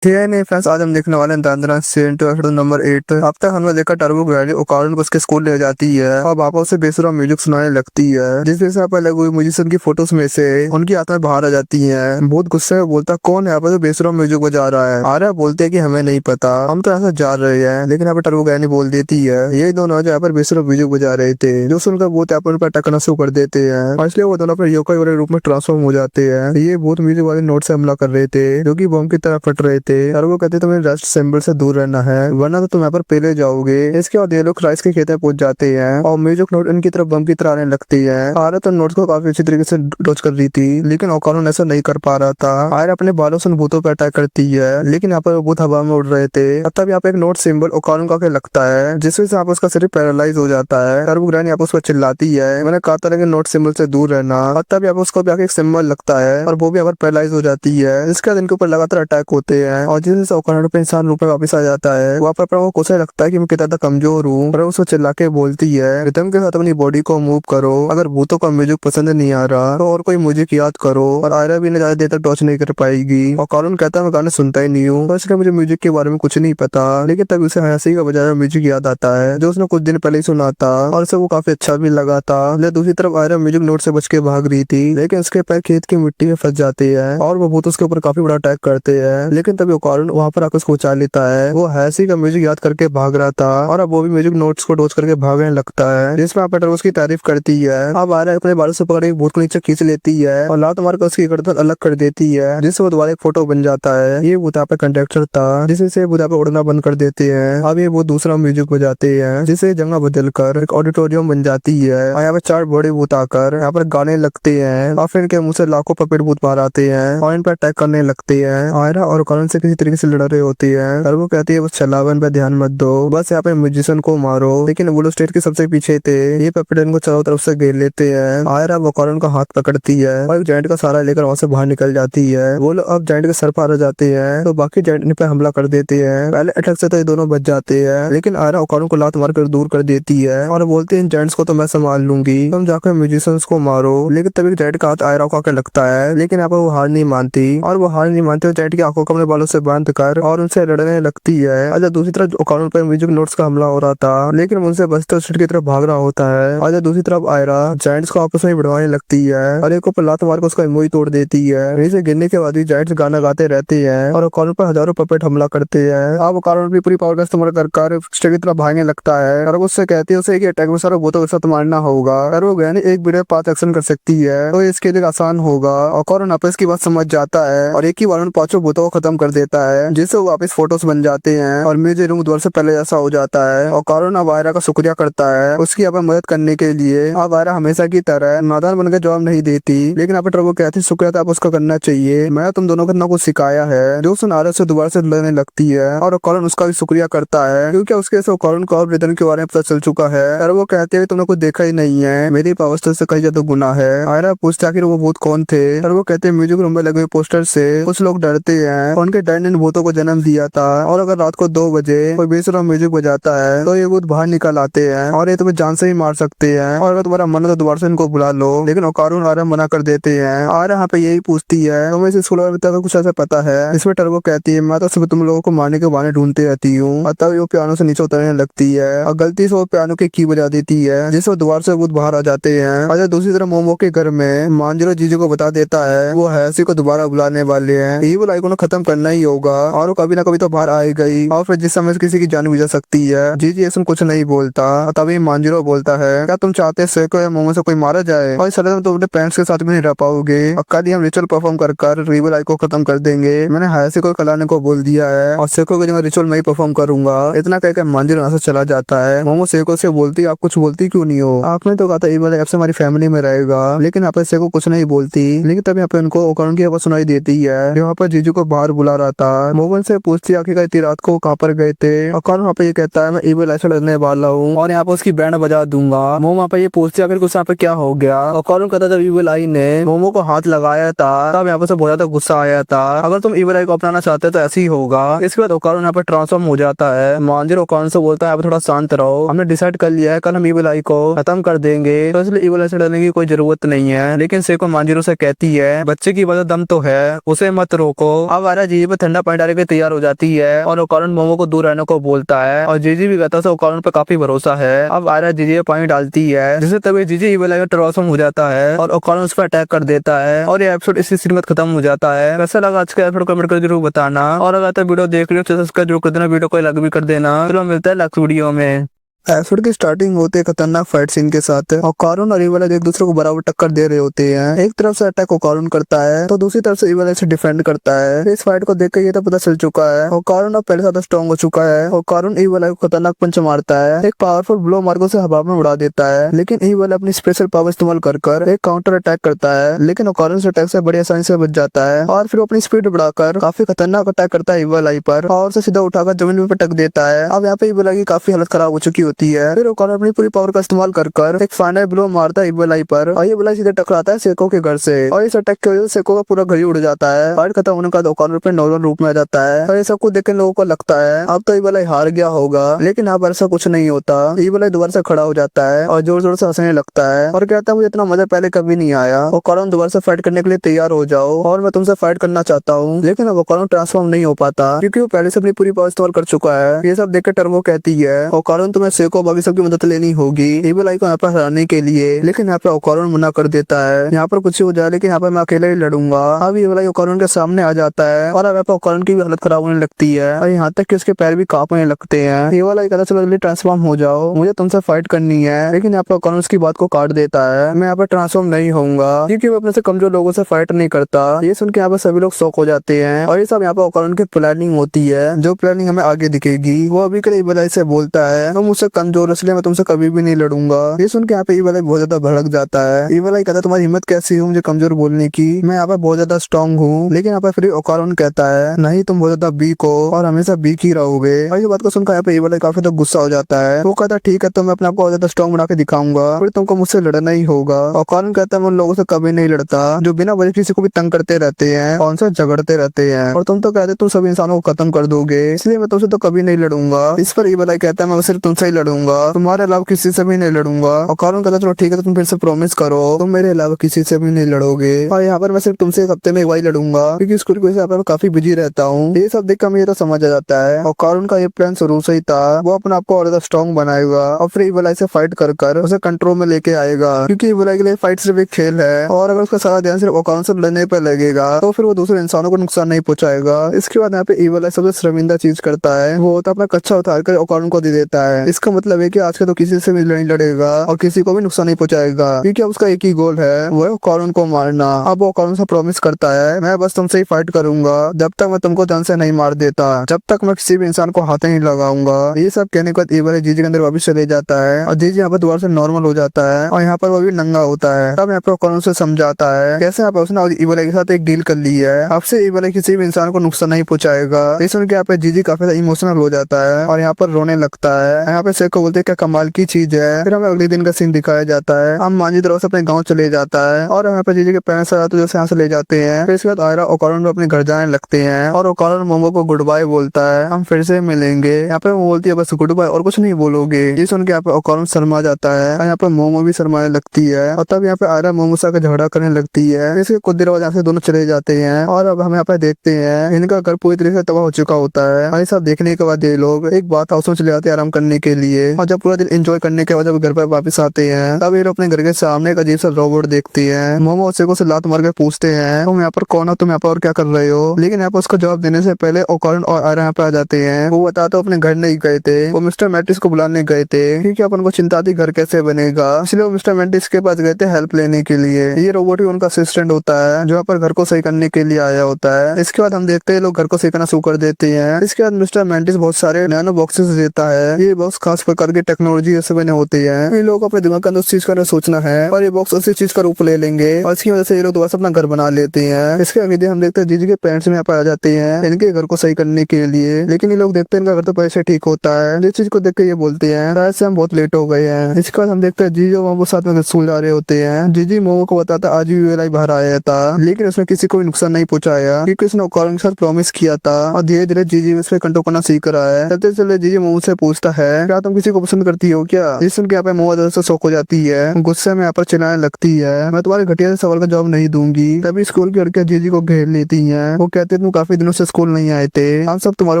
नहीं फ्रेंड्स, आज हम देखने वाले हैं दांदना सीजन 2 एपिसोड नंबर 8। अब तक हमने देखा टर्बो ग्रैनी ओकानो को उसके स्कूल ले जाती है और पापा उसे बेसुरा म्यूजिक सुनाने लगती है जिस वजह से यहाँ पर लगी हुई म्यूजिशियन की फोटोज में से उनकी आत्माएं बाहर आ जाती हैं। बहुत गुस्से में बोलता कौन है यहाँ पर जो बेसुरा म्यूजिक बजा रहा है। आर्या बोलते हैं कि हमें नहीं पता, हम तो ऐसा जा रहे हैं, लेकिन यहाँ पर टर्बो ग्रैनी बोल देती है ये दोनों जो यहाँ पर बेसुरा म्यूजिक बजा रहे थे, जो सुनकर बहुत यहाँ पर अटकना शुरू कर देते हैं और इसलिए वो दोनों योकाई वाले रूप में ट्रांसफॉर्म हो जाते हैं। ये बहुत म्यूजिक वाले नोट से हमला कर रहे थे जो की बम की तरह फट रहे थे और वो कहते तुम्हें रस्ट सिंबल से दूर रहना है वरना तो तुम यहाँ पर पेले जाओगे। इसके बाद ये लोग क्राइस्ट के खेत में पहुंच जाते हैं और म्यूजिक नोट इनकी तरफ बम की तरह आने लगती है। आयरा तो नोट्स को काफी अच्छी तरीके से डॉज कर रही थी लेकिन ओकारून ऐसा नहीं कर पा रहा था। आयरा अपने बालों से उन भूतों पर अटैक करती है लेकिन यहाँ पर वो भूत हवा में उड़ रहे थे। तब यहाँ पे एक नोट सिंबल ओकारून का लगता है जिससे यहाँ पर उसका शरीर पैरालाइज हो जाता है और वो ग्रैनी यहाँ पर उसको चिल्लाती है मैंने कहा था लेकिन नोट सिंबल से दूर रहना। और तब यहाँ पर उसको भी आके एक सिंबल लगता है और वो भी यहाँ पर पैरालाइज हो जाती है। इसके बाद इनके ऊपर लगातार अटैक होते हैं और जिससे ओकारून पे इंसान रूप में वापस आ जाता है। वहाँ पर वो कोसा लगता है कि मैं कितना कमजोर हूँ और उसको चिल्ला के बोलती है रिदम के साथ अपनी बॉडी को मूव करो, अगर भूतों का म्यूजिक पसंद नहीं आ रहा तो और कोई म्यूजिक याद करो। और आयरा भी ज्यादा देर तक टॉर्च नहीं कर पाएगी। और ओकारून कहता है मैं गाने सुनता ही नहीं हूँ तो इसलिए मुझे म्यूजिक के बारे में कुछ नहीं पता। लेकिन तब उसे हयासी का बजाय म्यूजिक याद आता है जो उसने कुछ दिन पहले ही सुना था और उसे वो काफी अच्छा भी लगा था। लेकिन दूसरी तरफ आयरा म्यूजिक नोट से बच के भाग रही थी लेकिन उसके पैर खेत की मिट्टी में फंस जाते हैं और वो भूत उसके ऊपर काफी बड़ा अटैक करते हैं। लेकिन तभी ओकारून वहाँ पर आकर उसको बचा लेता है। वो हयासी का म्यूजिक याद करके भाग रहा था और अब वो भी म्यूजिक नोट्स को डोज करके भागने लगता है जिसमें आप उसकी तारीफ करती है। अब आयरा अपने बालों से पकड़ के भूत को नीचे खींच लेती है और लात मार कर उसकी गर्दन अलग कर देती है जिससे वो दोबारा एक फोटो बन जाता है। ये भूत पे कंडक्टर था जिससे भूत पे उड़ना बंद कर देते हैं। अब ये वो दूसरा म्यूजिक बजाते हैं जिससे जगह बदल कर एक ऑडिटोरियम बन जाती है और यहाँ पे 4 बड़े भूत आकर यहाँ पर गाने लगते हैं और फिर इनके मुंह से लाखों पपेट भूत बाहर आते हैं और इन पर अटैक करने लगते हैं। आयरा और ओकारून से किसी तरीके से लड़ रहे होती है और वो कहती है बस छलावन पे ध्यान मत दो, बस यहाँ पे म्यूजिशियन को मारो। लेकिन वो लोग स्टेज के सबसे पीछे थे, ये पपेट इनको चारों तरफ से घेर लेते हैं। आयरा ओकारून का हाथ पकड़ती है और एक जायंट का सहारा लेकर वहाँ से बाहर निकल जाती है। वो लोग अब जायंट के सर पर आ जाते हैं तो बाकी जायंट इन पे हमला कर देते हैं। पहले अटैक से तो ये दोनों बच जाते हैं लेकिन आयरा ओकारून को लात मारकर दूर कर देती है और बोलते हैं इन जायंट्स को तो मैं संभाल लूंगी, तुम जाकर म्यूजिशियंस को मारो। लेकिन तभी जायंट का हाथ आयरा को आकर लगता है लेकिन यहाँ पर वो हार नहीं मानती और वो हार नहीं मानते जायंट की आंखों को अपने बालों से बांध कर और उनसे लड़ने लगती है। और दूसरी तरफ ओकारून पर म्यूजिक नोट्स का हमला हो रहा था लेकिन उनसे बचते स्टेट की तरफ भाग रहा होता है। और दूसरी तरफ आयरा जायंट्स को आपस में भिड़वाने लगती है और एक ऊपर लात मार कर उसका मुंह तोड़ देती है। नीचे गिरने के बाद भी जायंट्स गाना गाते रहते हैं और ओकारून पर हजारों पपेट हमला करते हैं। अब ओकारून भी पूरी पावर का इस्तेमाल कर स्टेट की तरफ भागने लगता है और उससे कहती है उसे कि अटैक में सारा भूतों के साथ मारना होगा और वो गहने एक वीडियो 5 एक्शन कर सकती है तो इसके लिए आसान होगा। ओकारून वापस की बात समझ जाता है और एक ही बार उन 5 भूतों को खत्म कर देता है जिससे वो वापस फोटोस बन जाते हैं और म्यूजिक रूम दोबारा से पहले जैसा हो जाता है। ओकारून अब आयरा का शुक्रिया करता है उसकी यहाँ पर मदद करने के लिए। अब आयरा हमेशा की तरह नादान बनकर जवाब नहीं देती लेकिन अब वो कहती शुक्रिया तो आप उसका करना चाहिए, मैं तुम दोनों को इतना कुछ सिखाया है। जो सुन आयरा से दोबारा से लड़ने लगती है और ओकारून उसका भी शुक्रिया करता है क्योंकि उसके से ओकारून को और रिदन के बारे में पता चल चुका है और वो कहते हैं तुमने कुछ देखा ही नहीं है, मेरी पावर से कहीं ज्यादा गुना है। आयरा पूछता आखिर वो भूत कौन थे और वो कहते हैं म्यूजिक रूम में लगे हुए पोस्टर से कुछ लोग डरते हैं, उनके डर ने इन भूतों को जन्म दिया था और अगर रात को 2 बजे कोई बेसुरा म्यूजिक बजाता है तो ये भूत बाहर निकल आते हैं और ये तुम्हें जान से ही मार सकते हैं और अगर तुम्हारा मन है तो दोबारा से इनको बुला लो। लेकिन ओकारून आयरा मना कर देते हैं। आयरा यहाँ पे यही पूछती है तुम्हें इस स्कूल में कुछ ऐसा पता है? इसमें टर्बो कहती है मैं तो सिर्फ तुम लोगों को मारने के बहाने ढूंढती रहती हूँ। तब वो पियानो से नीचे उतरने लगती है और गलती से वो पियानो की की बजा देती है जिससे वो दोबारा से भूत बाहर आ जाते हैं। और दूसरी तरफ मोमो के घर में मांजरो जीजू को बता देता है वो हैसी को दोबारा बुलाने वाले हैं, इविल आई को खत्म करना ही होगा और वो कभी ना कभी तो बाहर आए गई और फिर जिस समय किसी की जान भी जा सकती है। जीजी ऐसा कुछ नहीं बोलता। तभी मांजरो बोलता है क्या तुम चाहते सेको या मोमो से कोई मारा जाए और इस तरह तुम अपने पेरेंट्स के साथ भी नहीं रह पाओगे और कल ही हम रिचुअल परफॉर्म कर इविल आई को खत्म कर देंगे। मैंने हैसी को कलाने को बोल दिया है और सेको के जगह रिचुअल मैं ही परफॉर्म करूंगा। इतना कहकर मांजरो यहाँ से चला जाता है। मोमो सेको से बोलती आप कुछ बोलती क्यों नहीं हो, आपने तो कहा था इविल आई अब से हमारी फैमिली में रहेगा। लेकिन यहाँ पर सेको कुछ नहीं बोलती। लेकिन तब यहाँ पे उनको ओकारून की आवाज सुनाई देती है यहाँ पर जीजू को बाहर बुला रहा था। मोमो से पूछती आखिर इतनी रात को कहाँ पर गए थे। ओकारून वहाँ पे ये कहता है मैं इविल आई से लड़ने वाला हूँ और यहाँ पे उसकी बैंड बजा दूंगा। मोमो वहाँ पे ये पूछती आखिर कुछ यहाँ पे क्या हो गया। ओकारून कहता जब इविल आई ने मोमो को हाथ लगाया था तब यहाँ पे से बहुत ज्यादा गुस्सा आया था, अगर तुम इविल आई को अपनाना चाहते तो ऐसे ही होगा। इसके बाद ओकारून यहाँ पे ट्रांसफॉर्म हो जाता है। मांजर ओकारून से बोलता है थोड़ा शांत रहो, हमने डिसाइड कर लिया है कल हम इविल आई को खत्म कर देंगे तो इसलिए इविल आई से लड़ने की कोई जरूरत नहीं है। लेकिन सेको मांजरो से कहती है बच्चे की वजह दम तो है उसे मत रोको। अब आयरा जीजी पे ठंडा पानी डालने के तैयार हो जाती है और ओकारून मोमो को दूर रहने को बोलता है और जीजी भी कहता है ओकारून पे काफी भरोसा है। अब आयरा जीजी पे पानी डालती है जिससे तभी जीजी इविल आई में ट्रांसफॉर्म हो जाता है और ओकारून उस पर अटैक कर देता है और ये एपिसोड इसी सीन में खत्म हो जाता है। कैसा लगा आज का एपिसोड कमेंट कर जरूर बताना और अगर वीडियो देख रहे हो तो सब्सक्राइब जरूर कर देना, वीडियो को लाइक भी कर देना। चलो मिलता है नेक्स्ट वीडियो में। एपिसोड की स्टार्टिंग होते है खतरनाक फाइट सीन के साथ और कारून और इवल एक दूसरे को बराबर टक्कर दे रहे होते हैं। एक तरफ से अटैक को कारून करता है तो दूसरी तरफ से इवल से डिफेंड करता है। इस फाइट को देखकर ये तो पता चल चुका है और कारून अब पहले ज्यादा स्ट्रॉन्ग हो चुका है और कारून इवल को खतरनाक पंच मारता है। एक पावरफुल ब्लो मार्को से हवा में उड़ा देता है, लेकिन इवल अपनी स्पेशल पावर इस्तेमाल कर एक काउंटर अटैक करता है, लेकिन कारून से अटैक से बड़ी आसानी से बच जाता है और फिर अपनी स्पीड बढ़ाकर काफी खतरनाक अटैक करता है इवल आई पर और उसे सीधा उठाकर जमीन में पटक देता है। अब यहाँ पे इवल आई की काफी हालत खराब हो चुकी होती है। फिर कारून अपनी पूरी पावर का इस्तेमाल कर एक फाइनल ब्लो मारता है इवल आई पर और ये ब्लो सीधे टकराता है सेको के घर से और इस अटैक की वजह से सेको का पूरा घर ही उड़ जाता है। फाइट खत्म होने का कारून अपने नॉर्मल रूप में आ जाता है और ये सब कुछ देखकर लोगों को लगता है अब तो इवल आई हार गया होगा, लेकिन यहाँ पर ऐसा कुछ नहीं होता। इवल आई दोबारा से खड़ा हो जाता है और जोर जोर से हंसने लगता है और कहता है मुझे इतना मजा पहले कभी नहीं आया और कारून दोबारा से फाइट करने के लिए तैयार हो जाओ और मैं तुमसे फाइट करना चाहता हूँ। लेकिन अब कारून ट्रांसफॉर्म नहीं हो पाता क्योंकि वो पहले से अपनी पूरी पावर इस्तेमाल कर चुका है। ये सब देखकर टर्बो कहती है और कारून तुम्हें सेको बाकी सबकी मदद लेनी होगी इवल आई को यहाँ पर हराने के लिए, लेकिन यहाँ पे कारून मना कर देता है। यहाँ पर कुछ हो जाए लेकिन यहाँ पर मैं अकेले ही लड़ूंगा। अब इवल आई कारून के सामने आ जाता है और अब कारून की भी हालत खराब होने लगती है और यहाँ तक कि उसके पैर भी कांपने लगते हैं। इवल आई कहता चलो जल्दी ट्रांसफॉर्म हो जाओ, मुझे तुमसे फाइट करनी है, लेकिन यहाँ पर कारून उसकी बात को काट देता है। मैं यहाँ पर ट्रांसफॉर्म नहीं होऊंगा क्योंकि मैं अपने से कमजोर लोगों से फाइट नहीं करता। ये सुन के यहाँ पर सभी लोग शॉक हो जाते हैं और ये सब यहाँ पर कारून की प्लानिंग होती है, जो प्लानिंग हमें आगे दिखेगी। वो अभी के लिए इवल आई से बोलता है तुम मुझसे कमजोर इसलिए मैं तुमसे कभी भी नहीं लड़ूंगा। ये सुन के यहाँ पे इवल आई बहुत ज्यादा भड़क जाता है। इवल आई कहता है तुम्हारी हिम्मत कैसी हुई मुझे कमजोर बोलने की, मैं यहाँ पर बहुत ज्यादा स्ट्रॉन्ग हूँ। लेकिन यहाँ पर फिर कारून कहता है नहीं तुम बहुत ज्यादा वीक हो और हमेशा वीक ही रहोगे। और ये बात को सुनकर यहाँ पे इवल आई काफी ज्यादा गुस्सा हो जाता है। वो कहता है ठीक है तो मैं अपने आप को बहुत ज्यादा स्ट्रॉन्ग बना के दिखाऊंगा, फिर तुमको मुझसे लड़ना ही होगा। और कारून कहता है मैं उन लोगों से कभी नहीं लड़ता जो बिना वजह किसी को भी तंग करते रहते हैं और उनसे झगड़ते रहते हैं, और तुम तो कहते तुम सभी इंसानों को खत्म कर दोगे, इसलिए मैं तुमसे तो कभी नहीं लड़ूंगा। इस पर इवल आई कहता है मैं सिर्फ तुमसे ही लड़ूंगा, तुम्हारे अलावा किसी से भी नहीं लड़ूंगा। और कारून कहता है चलो ठीक है तो तुम फिर से प्रॉमिस करो तुम मेरे अलावा किसी से भी नहीं लड़ोगे और यहाँ पर मैं सिर्फ तुमसे एक हफ्ते में एक बार लड़ूंगा क्योंकि स्कूल की वजह से यहाँ पर मैं काफी बिजी रहता हूँ। ये सब देख कर मुझे तो समझ आ जाता है और कारून का ये प्लान शुरू से ही था, वो अपने आप को और ज्यादा स्ट्रॉन्ग बनाएगा और फिर इवल आई से फाइट कर उसे कंट्रोल में लेके आएगा, क्योंकि इवल आई के लिए फाइट सिर्फ एक खेल है और अगर उसका सारा ध्यान सिर्फ कारून से लड़ने पर लगेगा तो फिर वो दूसरे इंसानों को नुकसान नहीं पहुंचाएगा। इसके बाद यहाँ पे इवल आई सबसे शर्मिंदा चीज करता है, वो होता है अपना कच्चा उतार कर कारून को दे देता है। इसका मतलब है कि आज के तो किसी से भी नहीं लड़ेगा और किसी को भी नुकसान नहीं पहुंचाएगा क्योंकि अब उसका एक ही गोल है, वो है कारून को मारना। अब वो कारून से प्रॉमिस करता है मैं बस तुमसे ही फाइट करूंगा जब तक मैं तुमको जान से नहीं मार देता, जब तक मैं किसी भी इंसान को हाथ नहीं लगाऊंगा। ये सब कहने के बाद इवल आई जीजी के अंदर वापस चले जाता है और जीजी यहाँ पर दोबारा से नॉर्मल हो जाता है और यहाँ पर वो भी नंगा होता है। तब यहाँ पर कारून से समझाता है कैसे यहाँ पर उसने इवल आई के साथ एक डील कर ली है, आपसे इवल आई किसी भी इंसान को नुकसान नहीं पहुंचाएगा। इस सुन के यहाँ पे जीजी काफी इमोशनल हो जाता है और यहाँ पर रोने लगता है। यहाँ पे सेको बोलते हैं क्या कमाल की चीज है। फिर हमें अगले दिन का सीन दिखाया जाता है, हम मांझी तरफ से अपने गांव चले जाता है और यहाँ पे जीजी के पेरेंट्स आते जैसे यहाँ से ले जाते हैं। फिर इसके बाद आयरा और कारून अपने घर जाने लगते हैं और कारून मोमो को गुड बाय बोलता है हम फिर से मिलेंगे। यहाँ पे वो बोलती है बस गुड बाय और कुछ नहीं बोलोगे। ये सुन के यहाँ पे कारून शर्मा जाता है और यहाँ पे मोमो भी शर्माने लगती है और तब यहाँ पे आयरा मोमो से झगड़ा करने लगती है। इसके कुछ देर बाद यहाँ से दोनों चले जाते हैं और अब हम यहाँ पे देखते हैं इनका घर पूरी तरीके से तबाह हो चुका होता है। और ये सब देखने के बाद ये लोग एक बात हाउस में चले जाते हैं आराम करने के लिए और जब पूरा दिन एंजॉय करने के बाद जब घर पर वापस आते हैं तब ये लोग अपने घर के सामने एक अजीब सा रोबोट देखते हैं। मोमो उसे को से लात मार के पूछते हैं तुम यहाँ पर कौन हो, तुम यहाँ पर और क्या कर रहे हो। लेकिन यहाँ पर उसको जवाब देने से पहले कारून और आयरा यहाँ पे आ जाते हैं। वो बताते अपने घर नहीं गए थे, वो मिस्टर मैटिस को बुलाने गए थे क्योंकि अपन को चिंता थी घर कैसे बनेगा, इसलिए वो मिस्टर मैटिस के पास गए थे हेल्प लेने के लिए। ये रोबोट ही उनका असिस्टेंट होता है जो यहाँ पर घर को सही करने के लिए आया होता है। इसके बाद हम देखते हैं लोग घर को सही करना शुरू कर देते हैं। इसके बाद मिस्टर मैटिस बहुत सारे नैनो बॉक्सेस देता है, ये बॉक्स खास प्रकार की टेक्नोलॉजी से बने होते हैं। इन लोगों को अपने दिमाग के अंदर उस चीज का सोचना है और ये बॉक्स उसी चीज का रूप ले लेंगे और इसकी वजह से ये लोग दोबारा अपना घर बना लेते हैं। इसके अगले दिन हम देखते हैं जीजी के पेरेंट्स में यहाँ पर आ जाते हैं इनके घर को सही करने के लिए, लेकिन ये लोग देखते हैं इनका घर तो पैसे ठीक होता है। इस चीज को देख के ये बोलते हैं शायद से हम बहुत लेट हो गए हैं। इसके बाद हम देखते हैं जीजी और मोमो साथ में स्कूल जा रहे होते हैं। जीजी मोमो को बताता आज भी इवल आई बाहर आया था लेकिन उसने किसी को भी नुकसान नहीं पहुंचाया क्योंकि उसने कारून के साथ प्रॉमिस किया था और धीरे धीरे जीजी इस पे कंट्रोल करना सीख रहा है। चलते चले जीजी मोमो से पूछता है क्या तुम किसी को पसंद करती हो क्या। जिस सुन के यहाँ पे मोमो से शौक हो जाती है, गुस्से में यहाँ पर चिल्लाने लगती है मैं तुम्हारे घटिया से सवाल का जवाब नहीं दूंगी। तभी स्कूल की लड़कियां जीजी को घेर लेती हैं। वो कहते तुम काफी दिनों से स्कूल नहीं आए थे, हम सब तुम्हारे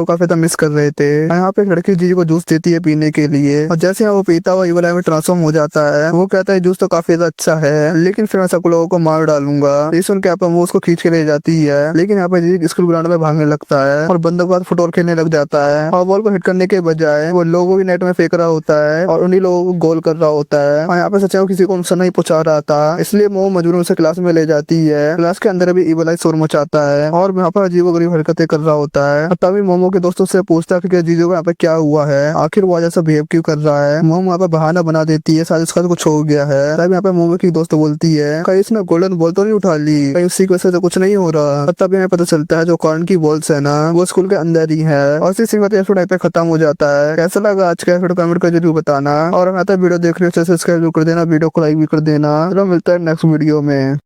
को काफी ज्यादा मिस कर रहे थे। यहाँ पे एक लड़की जीजी को जूस देती है पीने के लिए और जैसे वो पीता हुआ इवल आई में ट्रांसफॉर्म हो जाता है। वो कहता है जूस तो काफी ज्यादा अच्छा है लेकिन फिर मैं सब लोगों को मार डालूंगा। ये सुन के वो उसको खींच के ले जाती है लेकिन यहाँ पे जीजी स्कूल ग्राउंड में भागने लगता है और बंदूक के बाद फुटबॉल खेलने लग जाता है और बॉल को हिट करने के बजाय वो लोगों की नेट में फेंक रहा होता है और उन्हीं लोगों को गोल कर रहा होता है। और यहाँ पे सचिन किसी को नुकसान नहीं पहुंचा रहा था, इसलिए मोमो मजबूरन उसे क्लास में ले जाती है। क्लास के अंदर भी इवलाइज शोर मचाता है और यहाँ पर अजीबोगरीब हरकतें कर रहा होता है। तभी मोमो के दोस्तों से पूछता है कि जीजू को यहाँ पे क्या हुआ है, आखिर वो जैसा बिहेव क्यों कर रहा है। मोमो यहाँ पे बहाना बना देती है, शायद उसका कुछ हो गया है। तब यहाँ पे मोमो की दोस्त बोलती है कहीं इसने गोल्डन बॉल तो नहीं उठा ली, कहीं उसी की वजह से कुछ नहीं हो रहा। तब हमें पता चलता है जो कॉर्न की बॉल्स है ना वो स्कूल के अंदर ही है। और इसी सिंह एपिसोड पे खत्म हो जाता है। कैसा लगा आज का एपिसोड कमेंट कर जरूर बताना। और अगर वीडियो देख रहे हो तो सब्सक्राइब कर देना, वीडियो को लाइक भी कर देना। चलो मिलता है नेक्स्ट वीडियो में।